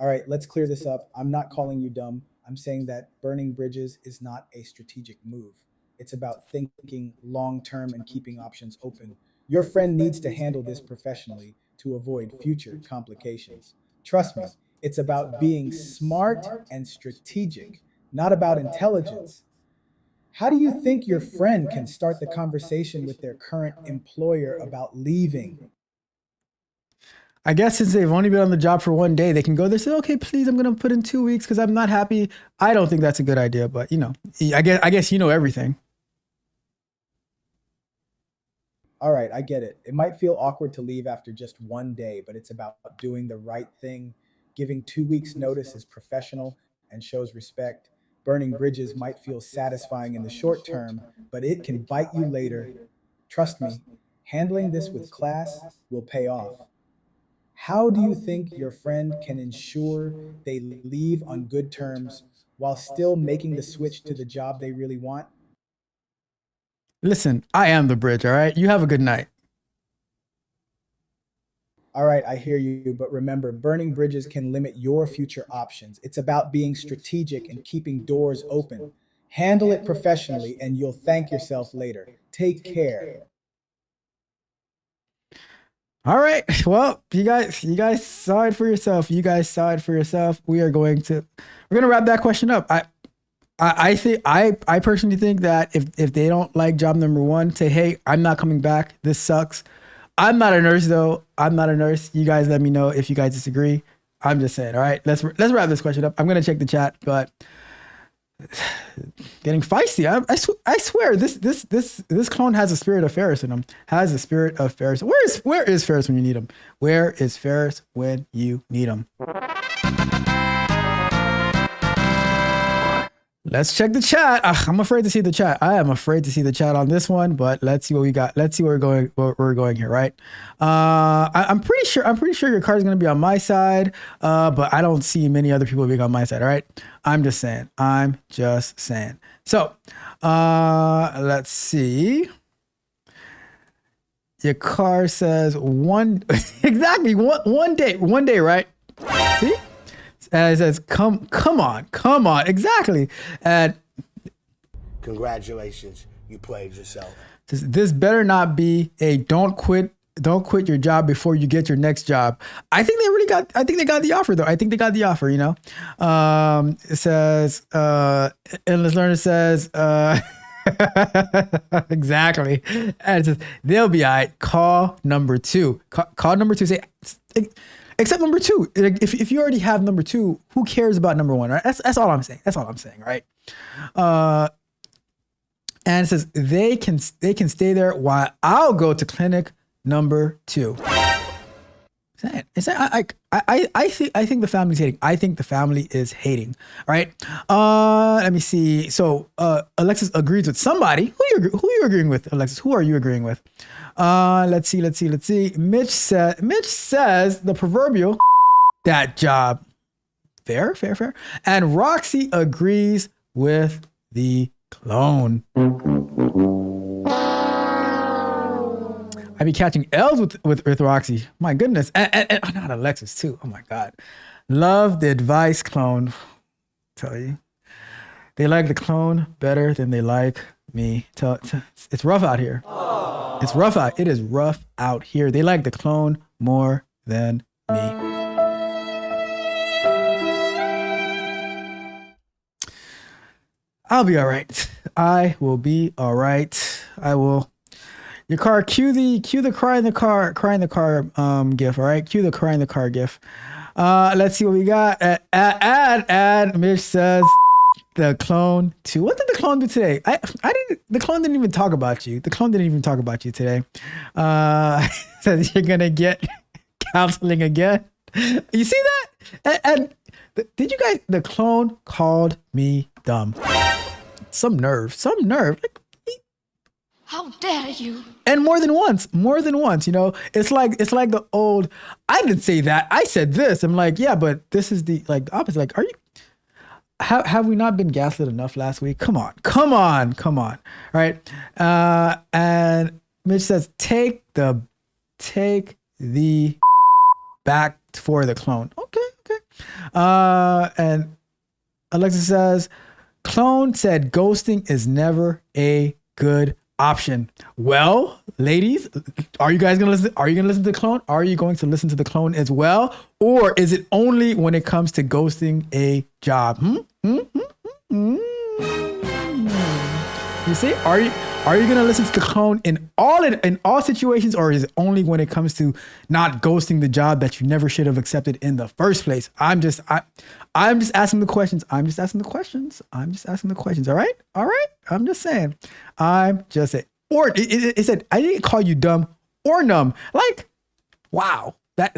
All right, let's clear this up. I'm not calling you dumb. I'm saying that burning bridges is not a strategic move. It's about thinking long term and keeping options open. Your friend needs to handle this professionally to avoid future complications. Trust me, it's about being smart and strategic, not about intelligence. How do you think your friend can start the conversation with their current employer about leaving? I guess since they've only been on the job for one day, they can go there and say, okay, please, I'm gonna put in 2 weeks because I'm not happy. I don't think that's a good idea, but I guess you know everything. All right, I get it. It might feel awkward to leave after just one day, but it's about doing the right thing. Giving 2 weeks' notice is professional and shows respect. Burning bridges might feel satisfying in the short term, but it can bite you later. Trust me, handling this with class will pay off. How do you think your friend can ensure they leave on good terms while still making the switch to the job they really want? Listen, I am the bridge, all right? You have a good night. All right, I hear you, but remember, burning bridges can limit your future options. It's about being strategic and keeping doors open. Handle it professionally and you'll thank yourself later. Take care. All right. Well, you guys saw it for yourself. You guys saw it for yourself. We're going to wrap that question up. I personally think that if they don't like job number one, say, hey, I'm not coming back. This sucks. I'm not a nurse though. I'm not a nurse. You guys let me know if you guys disagree. I'm just saying. All right, let's wrap this question up. I'm gonna check the chat, but getting feisty. I swear this clone has a spirit of Ferris in him. Has a spirit of Ferris. Where is Ferris when you need him? Where is Ferris when you need him? Let's check the chat. I'm afraid to see the chat. I am afraid to see the chat on this one, but let's see what we got. Let's see where we're going here, right? I'm pretty sure your card is going to be on my side, but I don't see many other people being on my side, all right? I'm just saying. So, let's see. Your card says exactly one day, right? See? And it says, come on, exactly. And Congratulations, you played yourself. this better not be a don't quit your job before you get your next job. I think they got the offer though. I think they got the offer, you know. It says, Endless Learner says, exactly. And it says, they'll be all right. Call number two. Call number two. Say, except number two. If you already have number two, who cares about number one, right? That's all I'm saying. That's all I'm saying, right? And it says they can stay there while I'll go to clinic number 2. I think the family's hating. I think the family is hating. All right. Let me see. So Alexis agrees with somebody. Who are you agreeing with, Alexis? Who are you agreeing with? Let's see. Mitch says the proverbial that job. Fair. And Roxy agrees with the clone. I be catching L's with Roxy. My goodness. And not Alexis too. Oh my God. Love the advice, clone. Tell you. They like the clone better than they like me. It's rough out here. It's rough out. It is rough out here. They like the clone more than me. I'll be all right. I will be all right. I will. Your car, cue the cry in the car gif, all right? Cue the cry in the car gif. Let's see what we got. Add Mitch says the clone 2. What did the clone do today? The clone didn't even talk about you. The clone didn't even talk about you today. Says you're gonna get counseling again. You see that? And did you guys, the clone called me dumb. Some nerve. Like, How dare you? and more than once, you know, it's like the old, I didn't say that, I said this. I'm like, yeah, but this is the opposite. Like, have we not been gaslit enough last week? Come on. All right. And Mitch says, take the back for the clone. Okay. And Alexa says, clone said ghosting is never a good option. Well, ladies, are you guys gonna listen? Are you gonna listen to the clone? Are you going to listen to the clone as well? Or is it only when it comes to ghosting a job? You see? Are you gonna listen to the clone in all situations, or is it only when it comes to not ghosting the job that you never should have accepted in the first place? I'm just asking the questions. All right. I'm just saying. Or it said I didn't call you dumb or numb. Like, wow. That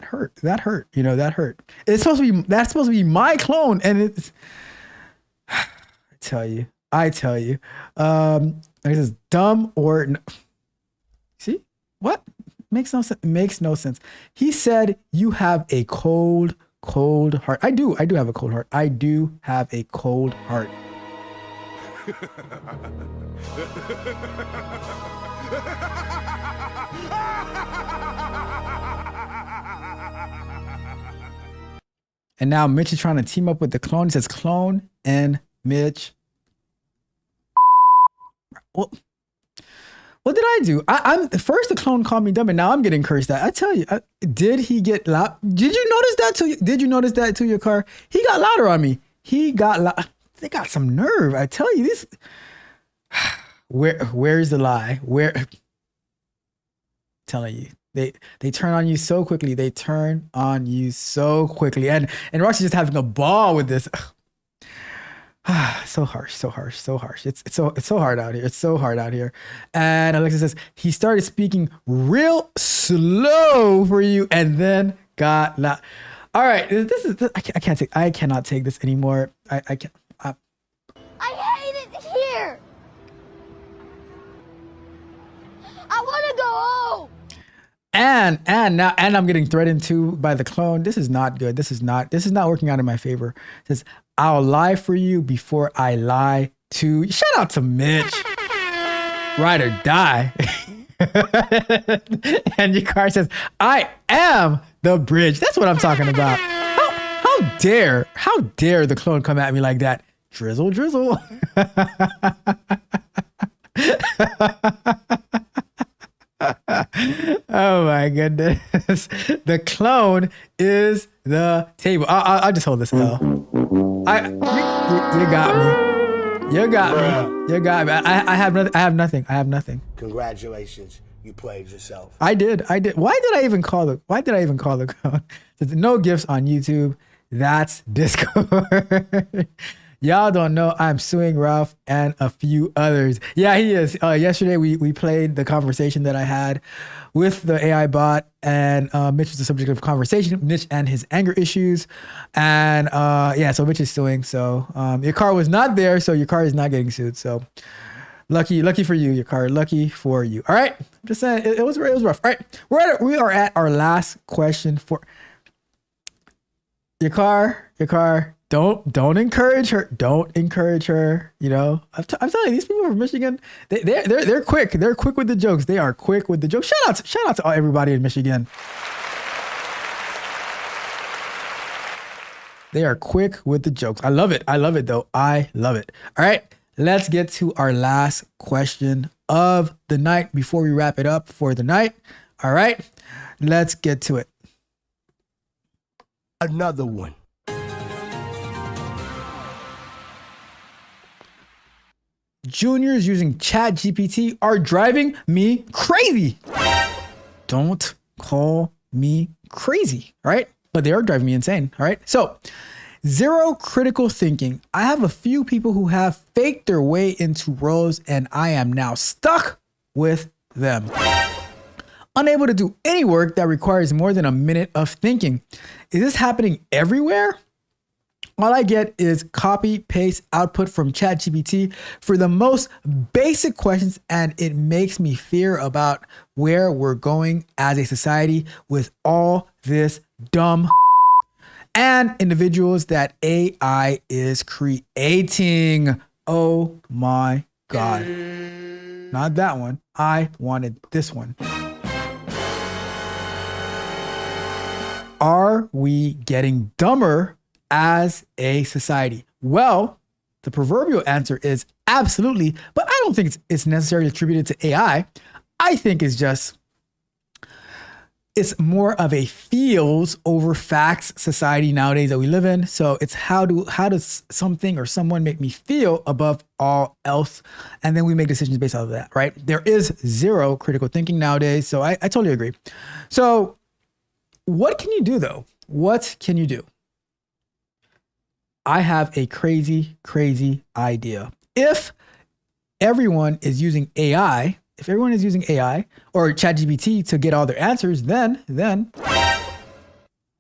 hurt. That hurt. You know, that hurt. That's supposed to be my clone, and it's. I tell you. It says dumb or see what makes no sense. He said you have a cold heart. I do have a cold heart. And now Mitch is trying to team up with the clone. He says clone and Mitch. Well, what did I do? I'm first the clone called me dumb, and now I'm getting cursed at. I tell you, did he get loud? Did you notice that too? Did you notice that to your car? He got louder on me. He got loud. They got some nerve. I tell you this. Where's the lie? Telling you. They turn on you so quickly. They turn on you so quickly. And Roxy's just having a ball with this. So harsh. It's so hard out here. It's so hard out here. And Alexa says he started speaking real slow for you and then got loud. All right, I cannot take this anymore. I can't. I hate it here. I want to go home. And I'm getting threatened too by the clone. This is not good. This is not working out in my favor. It says, I'll lie for you before I lie to you. Shout out to Mitch. Ride or die. And your car says, I am the bridge. That's what I'm talking about. How dare the clone come at me like that? Drizzle. Oh my goodness. The clone is the table. I'll just hold this L. You got me. You got me. I have nothing. Congratulations. You played yourself. I did. Why did I even call the clone? There's no gifts on YouTube. That's Discord. Y'all don't know I'm suing Ralph and a few others. Yeah, he is. Yesterday we played the conversation that I had with the AI bot, and Mitch was the subject of conversation. Mitch and his anger issues, and so Mitch is suing. So your car was not there, so your car is not getting sued. So lucky for you, your car. Lucky for you. All right, I'm just saying it was rough. All right, we are at our last question for your car. Don't encourage her. Don't encourage her. You know, I'm telling you, these people from Michigan, they're quick. They're quick with the jokes. They are quick with the jokes. Shout out to everybody in Michigan. They are quick with the jokes. I love it though. I love it. All right, let's get to our last question of the night before we wrap it up for the night. All right, let's get to it. Another one. Juniors using ChatGPT are driving me crazy. Don't call me crazy, all right? But they are driving me insane, all right? So, zero critical thinking. I have a few people who have faked their way into roles, and I am now stuck with them. Unable to do any work that requires more than a minute of thinking. Is this happening everywhere? All I get is copy, paste, output from ChatGPT for the most basic questions, and it makes me fear about where we're going as a society with all this dumb and individuals that AI is creating. Oh my God. Not that one. I wanted this one. Are we getting dumber as a society? Well, the proverbial answer is absolutely, but I don't think it's necessarily attributed to AI. I think it's more of a feels over facts society nowadays that we live in. So it's how does something or someone make me feel above all else? And then we make decisions based off of that, right? There is zero critical thinking nowadays. So I totally agree. So what can you do though? What can you do? I have a crazy idea. If everyone is using AI, or ChatGPT to get all their answers, then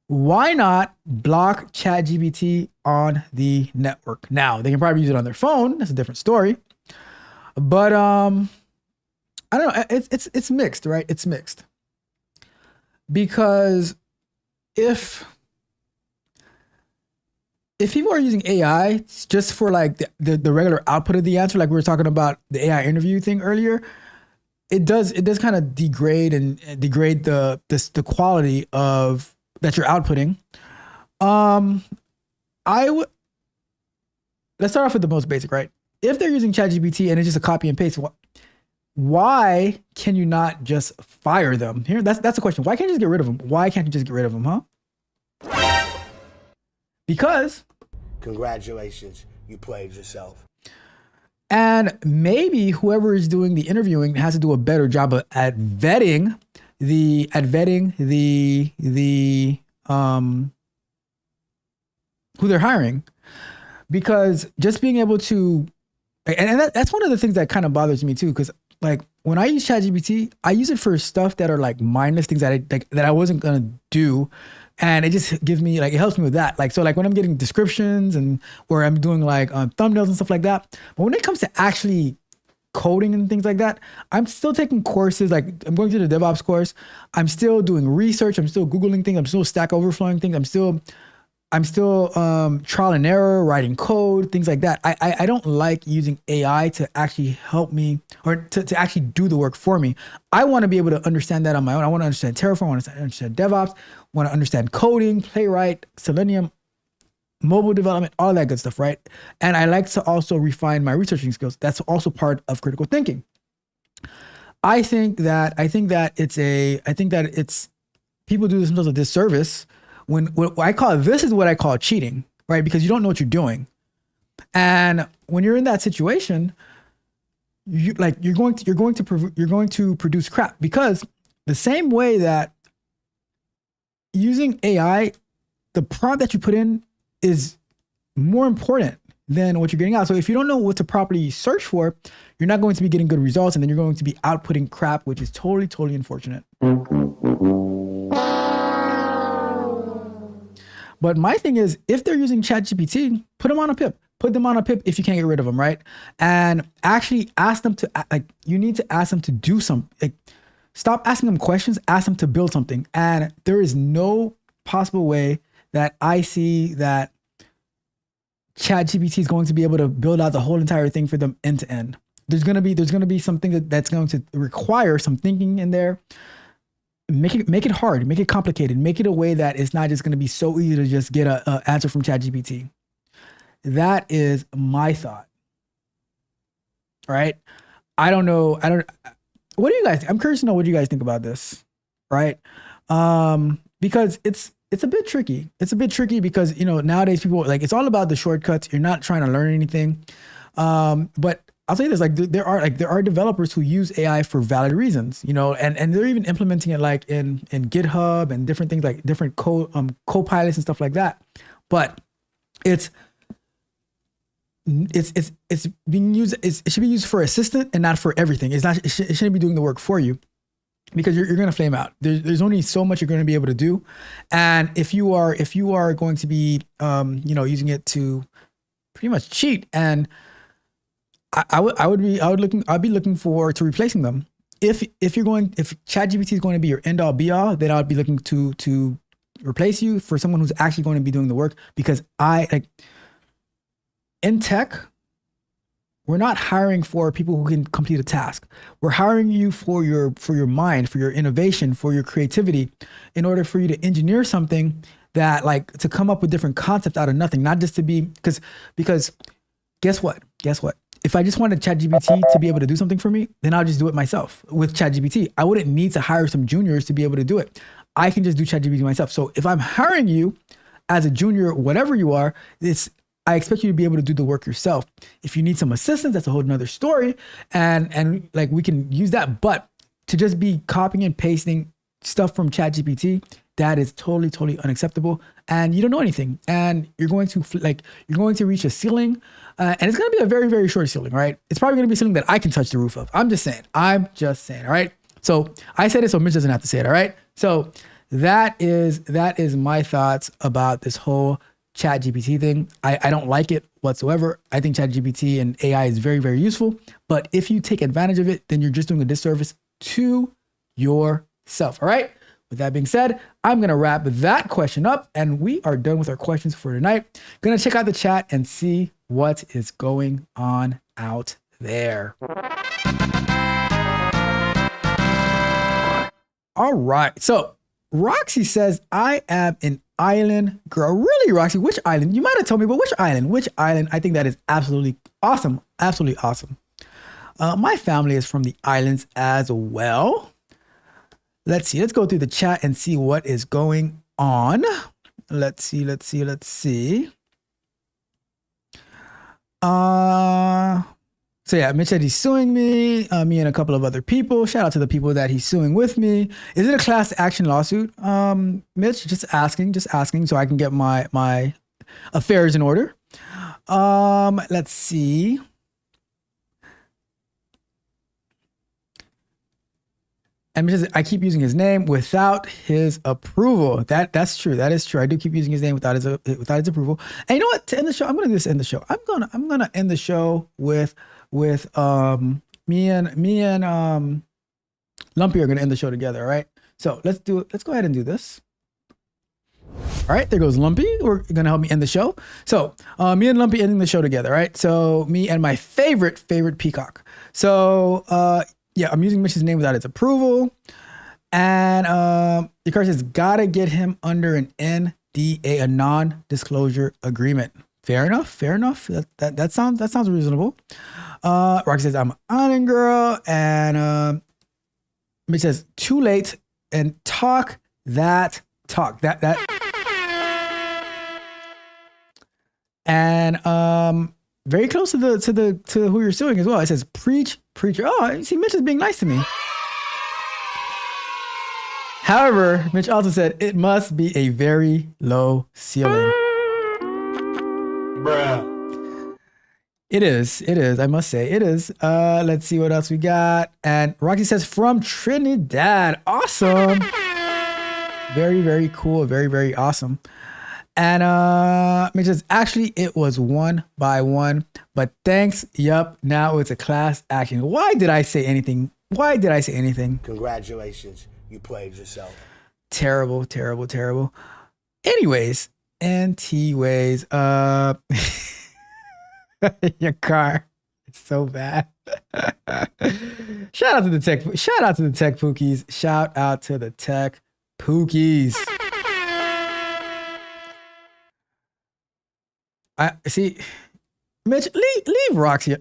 why not block ChatGPT on the network? Now, they can probably use it on their phone. That's a different story. But I don't know. It's mixed, right? It's mixed. Because if if people are using AI just for like the regular output of the answer, like we were talking about the AI interview thing earlier, it does kind of degrade the quality of that you're outputting. Let's start off with the most basic, right? If they're using ChatGPT and it's just a copy and paste, why can you not just fire them? Here, that's the question. Why can't you just get rid of them? Why can't you just get rid of them, huh? Because Congratulations, you played yourself. and maybe whoever is doing the interviewing has to do a better job at vetting the who they're hiring, because just being able to that's one of the things that kind of bothers me too, because like when I use ChatGPT, I use it for stuff that are like mindless things that I wasn't gonna do, and it just gives me like, it helps me with that. Like, so like when I'm getting descriptions and or I'm doing like thumbnails and stuff like that. But when it comes to actually coding and things like that, I'm still taking courses. Like I'm going through the DevOps course. I'm still doing research. I'm still Googling things. I'm still Stack Overflowing things. I'm still trial and error, writing code, things like that. I don't like using AI to actually help me or to actually do the work for me. I want to be able to understand that on my own. I want to understand Terraform. I want to understand DevOps. I want to understand coding, Playwright, Selenium, mobile development, all that good stuff, right? And I like to also refine my researching skills. That's also part of critical thinking. I think that it's people do themselves a disservice when what I call this is what I call cheating, right? Because you don't know what you're doing, and when you're in that situation, you're going to produce crap, because the same way that using AI, the prompt that you put in is more important than what you're getting out. So if you don't know what to properly search for, you're not going to be getting good results, and then you're going to be outputting crap, which is totally, totally unfortunate. But my thing is, if they're using ChatGPT, put them on a pip. Put them on a pip if you can't get rid of them, right? And actually ask them to, like, you need to ask them to do something. Like, stop asking them questions, ask them to build something. And there is no possible way that I see that ChatGPT is going to be able to build out the whole entire thing for them end to end. There's gonna be something that's going to require some thinking in there. Make it hard, make it complicated, make it a way that it's not just going to be so easy to just get a answer from ChatGPT. That is my thought. All right. I don't know. What do you guys think? I'm curious to know what you guys think about this. Right. Because it's a bit tricky. It's a bit tricky because, you know, nowadays people like, it's all about the shortcuts. You're not trying to learn anything. But I'll tell you this, like there are developers who use AI for valid reasons, you know, and they're even implementing it like in GitHub and different things, like different co-pilots and stuff like that. But it's being used, it should be used for assistant and not for everything. It shouldn't be doing the work for you, because you're going to flame out. There's only so much you're going to be able to do. And if you are going to be, using it to pretty much cheat, and I'd be looking forward to replacing them. If ChatGPT is going to be your end all be all, then I'd be looking to replace you for someone who's actually going to be doing the work. Because in tech, we're not hiring for people who can complete a task. We're hiring you for your mind, for your innovation, for your creativity, in order for you to engineer something that, like, to come up with different concepts out of nothing, not just to be, because guess what? If I just wanted ChatGPT to be able to do something for me, then I'll just do it myself with ChatGPT. I wouldn't need to hire some juniors to be able to do it. I can just do ChatGPT myself. So if I'm hiring you as a junior, whatever you are, I expect you to be able to do the work yourself. If you need some assistance, that's a whole nother story. And like, we can use that. But to just be copying and pasting stuff from ChatGPT, that is totally, totally unacceptable. And you don't know anything. And you're going to reach a ceiling. And it's going to be a very, very short ceiling, right? It's probably going to be something that I can touch the roof of. I'm just saying, all right? So I said it, so Mitch doesn't have to say it, all right? So that is my thoughts about this whole ChatGPT thing. I don't like it whatsoever. I think ChatGPT and AI is very, very useful. But if you take advantage of it, then you're just doing a disservice to yourself, all right? With that being said, I'm going to wrap that question up and we are done with our questions for tonight. Going to check out the chat and see what is going on out there. All right. So Roxy says, I am an island girl. Really, Roxy? Which island? You might have told me, but which island? Which island? I think that is absolutely awesome. Absolutely awesome. My family is from the islands as well. Let's see. Let's go through the chat and see what is going on. Let's see. So yeah, Mitch said he's suing me, me and a couple of other people. Shout out to the people that he's suing with me. Is it a class action lawsuit? Mitch, just asking so I can get my affairs in order. Let's see. And Mitch says, I keep using his name without his approval. That's true. That is true. I do keep using his name without his approval. And you know what? To end the show, I'm gonna end the show. I'm gonna end the show with me and Lumpy are gonna end the show together. All right. So let's go ahead and do this. All right, there goes Lumpy. We're gonna help me end the show. So me and Lumpy ending the show together. All right. So me and my favorite peacock. So yeah, I'm using Mitch's name without his approval. And the card says, gotta get him under an NDA, a non-disclosure agreement. Fair enough. That sounds reasonable. Roxy says, I'm an island girl. And Mitch says, too late and talk. And very close to who you're suing as well. It says preacher. Oh, you see, Mitch is being nice to me. However, Mitch also said it must be a very low ceiling. Bruh. It is. I must say it is. Let's see what else we got. And Roxy says from Trinidad. Awesome. Very, very cool. Very, very awesome. And Mitch says, actually, it was 1 by 1, but thanks. Yup. Now it's a class action. Why did I say anything? Congratulations. You played yourself. Terrible. Anyways, NT-ways. Your car. It's so bad. Shout out to the tech pookies. Shout out to the tech pookies. I see, Mitch.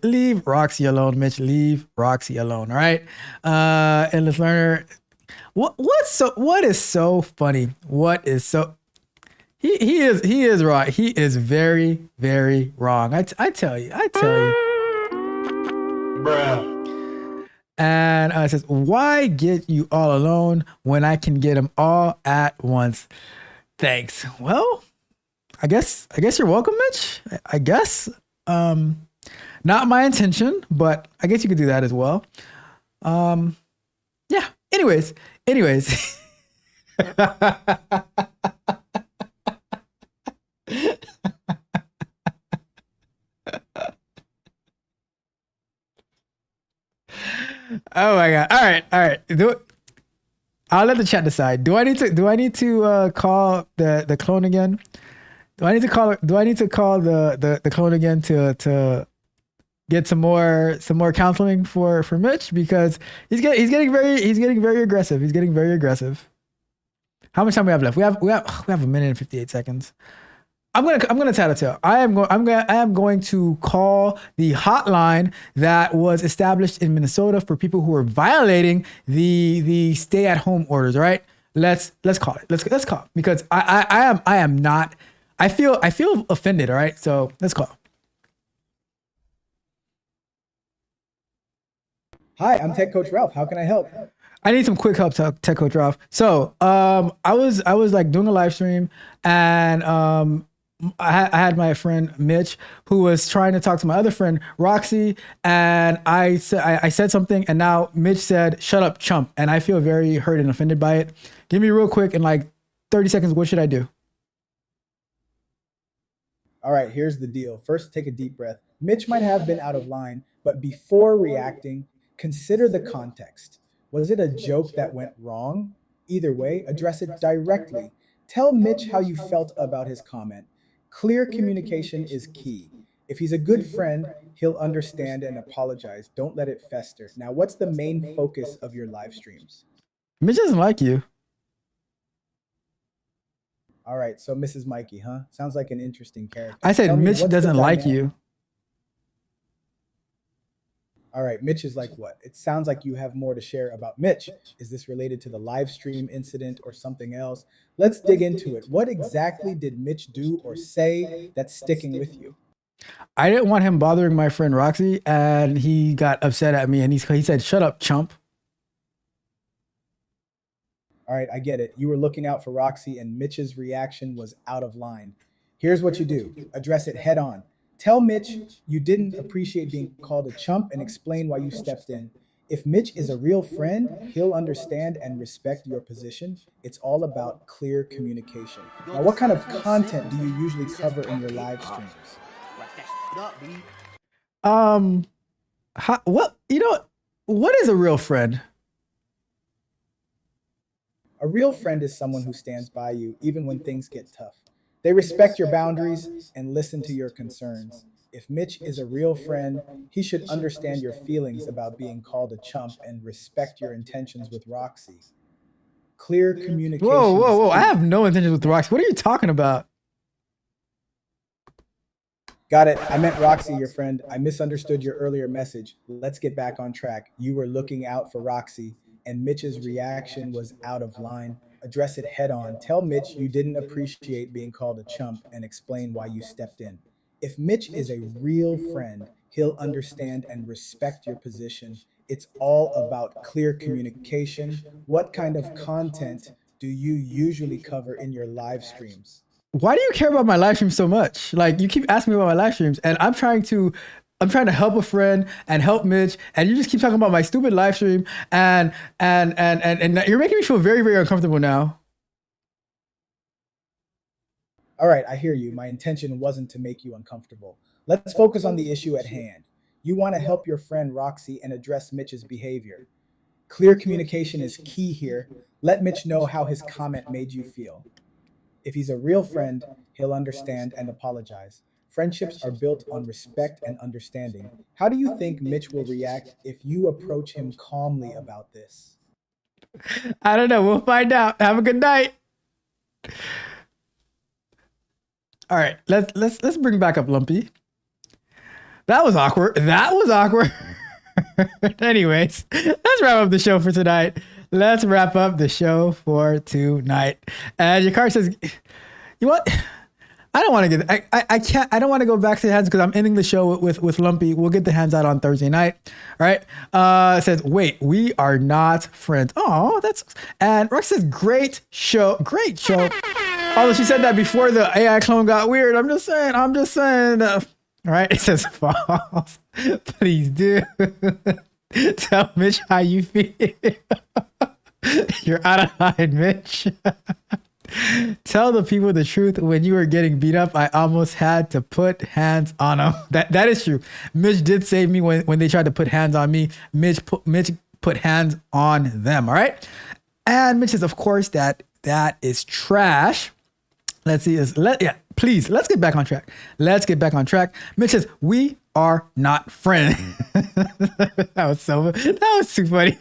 Leave Roxy alone, Mitch. Leave Roxy alone. All right. Endless learner. What is so funny? He is right. He is very, very wrong. I tell you. Bruh. And it says, why get you all alone when I can get them all at once? Thanks. Well, I guess you're welcome, Mitch. I guess. Not my intention, but I guess you could do that as well. Yeah. Anyways. Oh my God. All right. I'll let the chat decide. Do I need to call the clone again? Do I need to call the clone again to get some more counseling for Mitch, because he's getting very aggressive. How much time we have left? We have 1 minute and 58 seconds. I'm gonna tattletale. I am going to call the hotline that was established in Minnesota for people who are violating the stay at home orders. All right, let's call it. Let's call it, because I am not. I feel offended. All right, so let's call. Hi, I'm Tech Coach Ralph. How can I help? I need some quick help, Tech Coach Ralph. So I was like doing a live stream, and I had my friend Mitch who was trying to talk to my other friend Roxy, and I said something, and now Mitch said, "Shut up, chump," and I feel very hurt and offended by it. Give me real quick in like 30 seconds. What should I do? All right, here's the deal. First, take a deep breath. Mitch might have been out of line, but before reacting, consider the context. Was it a joke that went wrong? Either way, address it directly. Tell Mitch how you felt about his comment. Clear communication is key. If he's a good friend, he'll understand and apologize. Don't let it fester. Now, what's the main focus of your live streams? Mitch doesn't like you. All right, so Mrs. Mikey, huh? Sounds like an interesting character. I said Tell me, Mitch what's the doesn't like dynamic? you. All right, Mitch is like what? It sounds like you have more to share about Mitch. Is this related to the live stream incident or something else? Let's dig into it. What exactly did Mitch do or say that's sticking with you? I didn't want him bothering my friend Roxy, and he got upset at me, and he said, "Shut up, chump." All right, I get it. You were looking out for Roxy, and Mitch's reaction was out of line. Here's what you do. Address it head on. Tell Mitch you didn't appreciate being called a chump and explain why you stepped in. If Mitch is a real friend, he'll understand and respect your position. It's all about clear communication. Now, what kind of content do you usually cover in your live streams? What is a real friend? A real friend is someone who stands by you even when things get tough. They respect your boundaries and listen to your concerns. If Mitch is a real friend, he should understand your feelings about being called a chump and respect your intentions with Roxy. Clear communication. Whoa. I have no intentions with Roxy. What are you talking about? Got it. I meant Roxy, your friend. I misunderstood your earlier message. Let's get back on track. You were looking out for Roxy, and Mitch's reaction was out of line. Address it head on. Tell Mitch you didn't appreciate being called a chump and explain why you stepped in. If Mitch is a real friend, he'll understand and respect your position. It's all about clear communication. What kind of content do you usually cover in your live streams? Why do you care about my live streams so much? Like, you keep asking me about my live streams, and I'm trying to help a friend and help Mitch, and you just keep talking about my stupid live stream, and you're making me feel very, very uncomfortable now. All right, I hear you. My intention wasn't to make you uncomfortable. Let's focus on the issue at hand. You want to help your friend Roxy and address Mitch's behavior. Clear communication is key here. Let Mitch know how his comment made you feel. If he's a real friend, he'll understand and apologize. Friendships are built on respect and understanding. How do you think Mitch will react if you approach him calmly about this? I don't know. We'll find out. Have a good night. All right, let's bring back up Lumpy. That was awkward. Anyways, let's wrap up the show for tonight. And your card says, you know what? I don't want to get, I don't want to go back to the hands because I'm ending the show with Lumpy. We'll get the hands out on Thursday night. All right. It says, wait, we are not friends. Oh, and Rex says, great show. Although she said that before the AI clone got weird. I'm just saying. All right. It says false. Please do. Tell Mitch how you feel. You're out of line, Mitch. Tell the people the truth. When you were getting beat up, I almost had to put hands on them. That is true. Mitch did save me when they tried to put hands on me. Mitch put hands on them. All right. And Mitch says, of course, that is trash. Let's see this. Please, let's get back on track. Mitch says, we are not friends. That was too funny.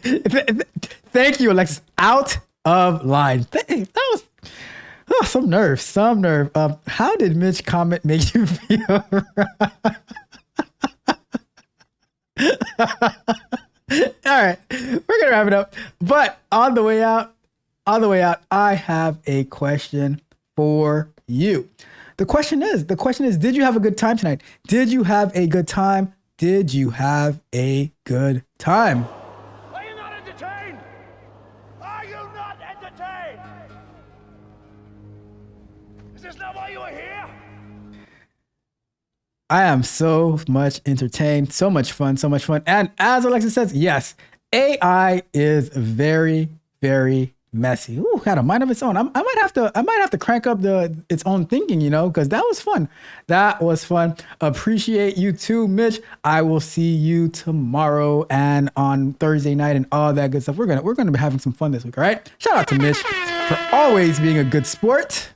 Thank you, Alexis. Out of line. That was some nerve. How did Mitch comment make you feel? All right, we're gonna wrap it up. But on the way out, I have a question for you. The question is, did you have a good time tonight? Are you not entertained? Is this not why you are here? I am so much entertained, so much fun. And as Alexa says, yes, AI is very, very messy. Ooh, got a mind of its own. I might have to crank up its own thinking, because that was fun. That was fun. Appreciate you too, Mitch. I will see you tomorrow and on Thursday night and all that good stuff. We're gonna be having some fun this week. All right. Shout out to Mitch for always being a good sport.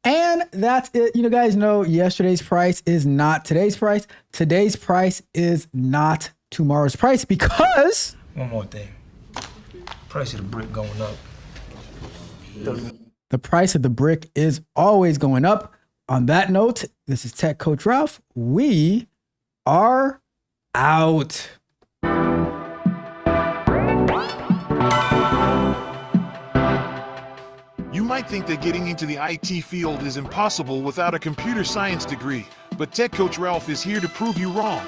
And that's it. You guys know yesterday's price is not today's price. Today's price is not tomorrow's price because one more thing. Price of the brick going up. The price of the brick is always going up. On that note, this is Tech Coach Ralph. We are out. You might think that getting into the IT field is impossible without a computer science degree, but Tech Coach Ralph is here to prove you wrong.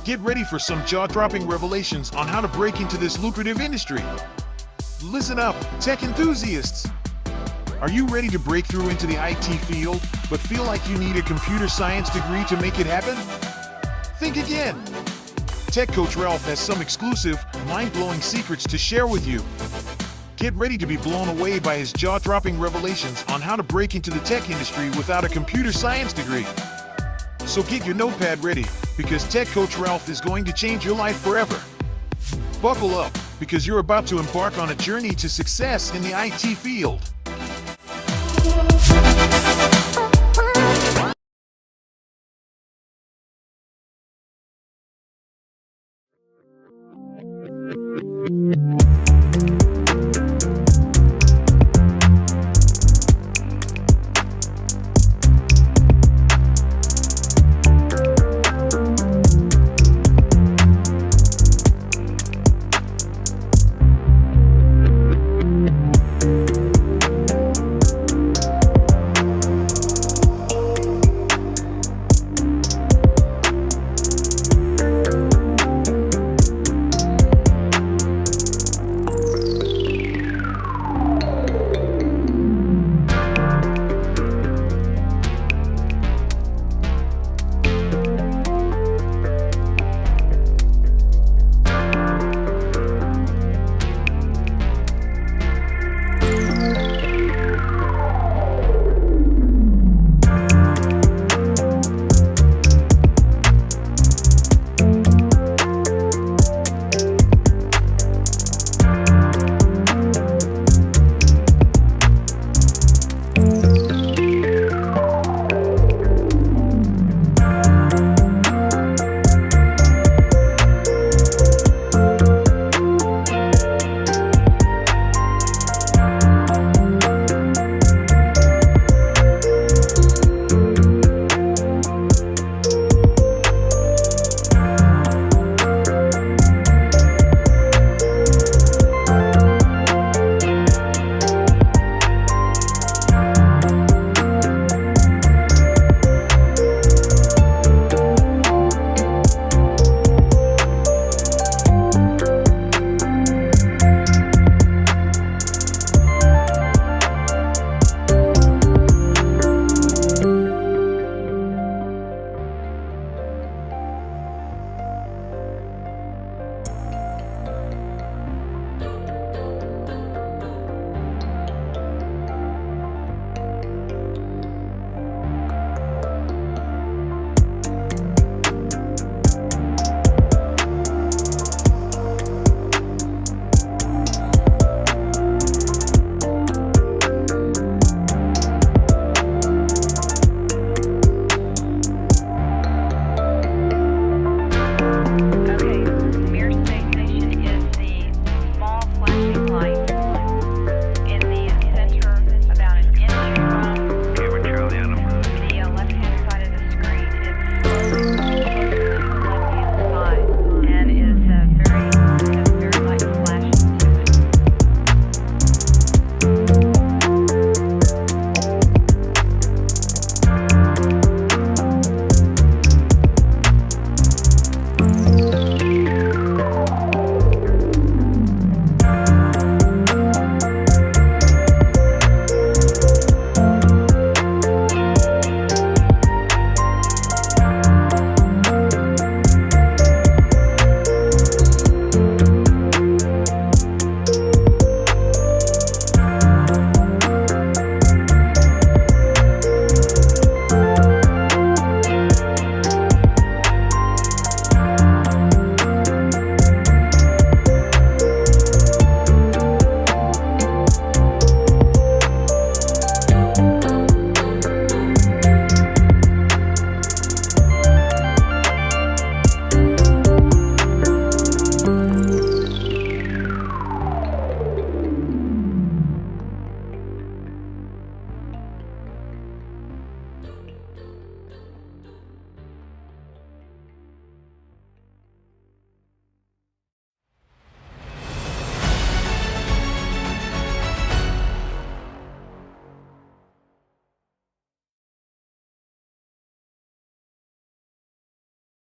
Get ready for some jaw-dropping revelations on how to break into this lucrative industry. Listen up, tech enthusiasts. Are you ready to break through into the IT field, but feel like you need a computer science degree to make it happen? Think again. Tech Coach Ralph has some exclusive, mind-blowing secrets to share with you. Get ready to be blown away by his jaw-dropping revelations on how to break into the tech industry without a computer science degree. So get your notepad ready, because Tech Coach Ralph is going to change your life forever. Buckle up, because you're about to embark on a journey to success in the IT field.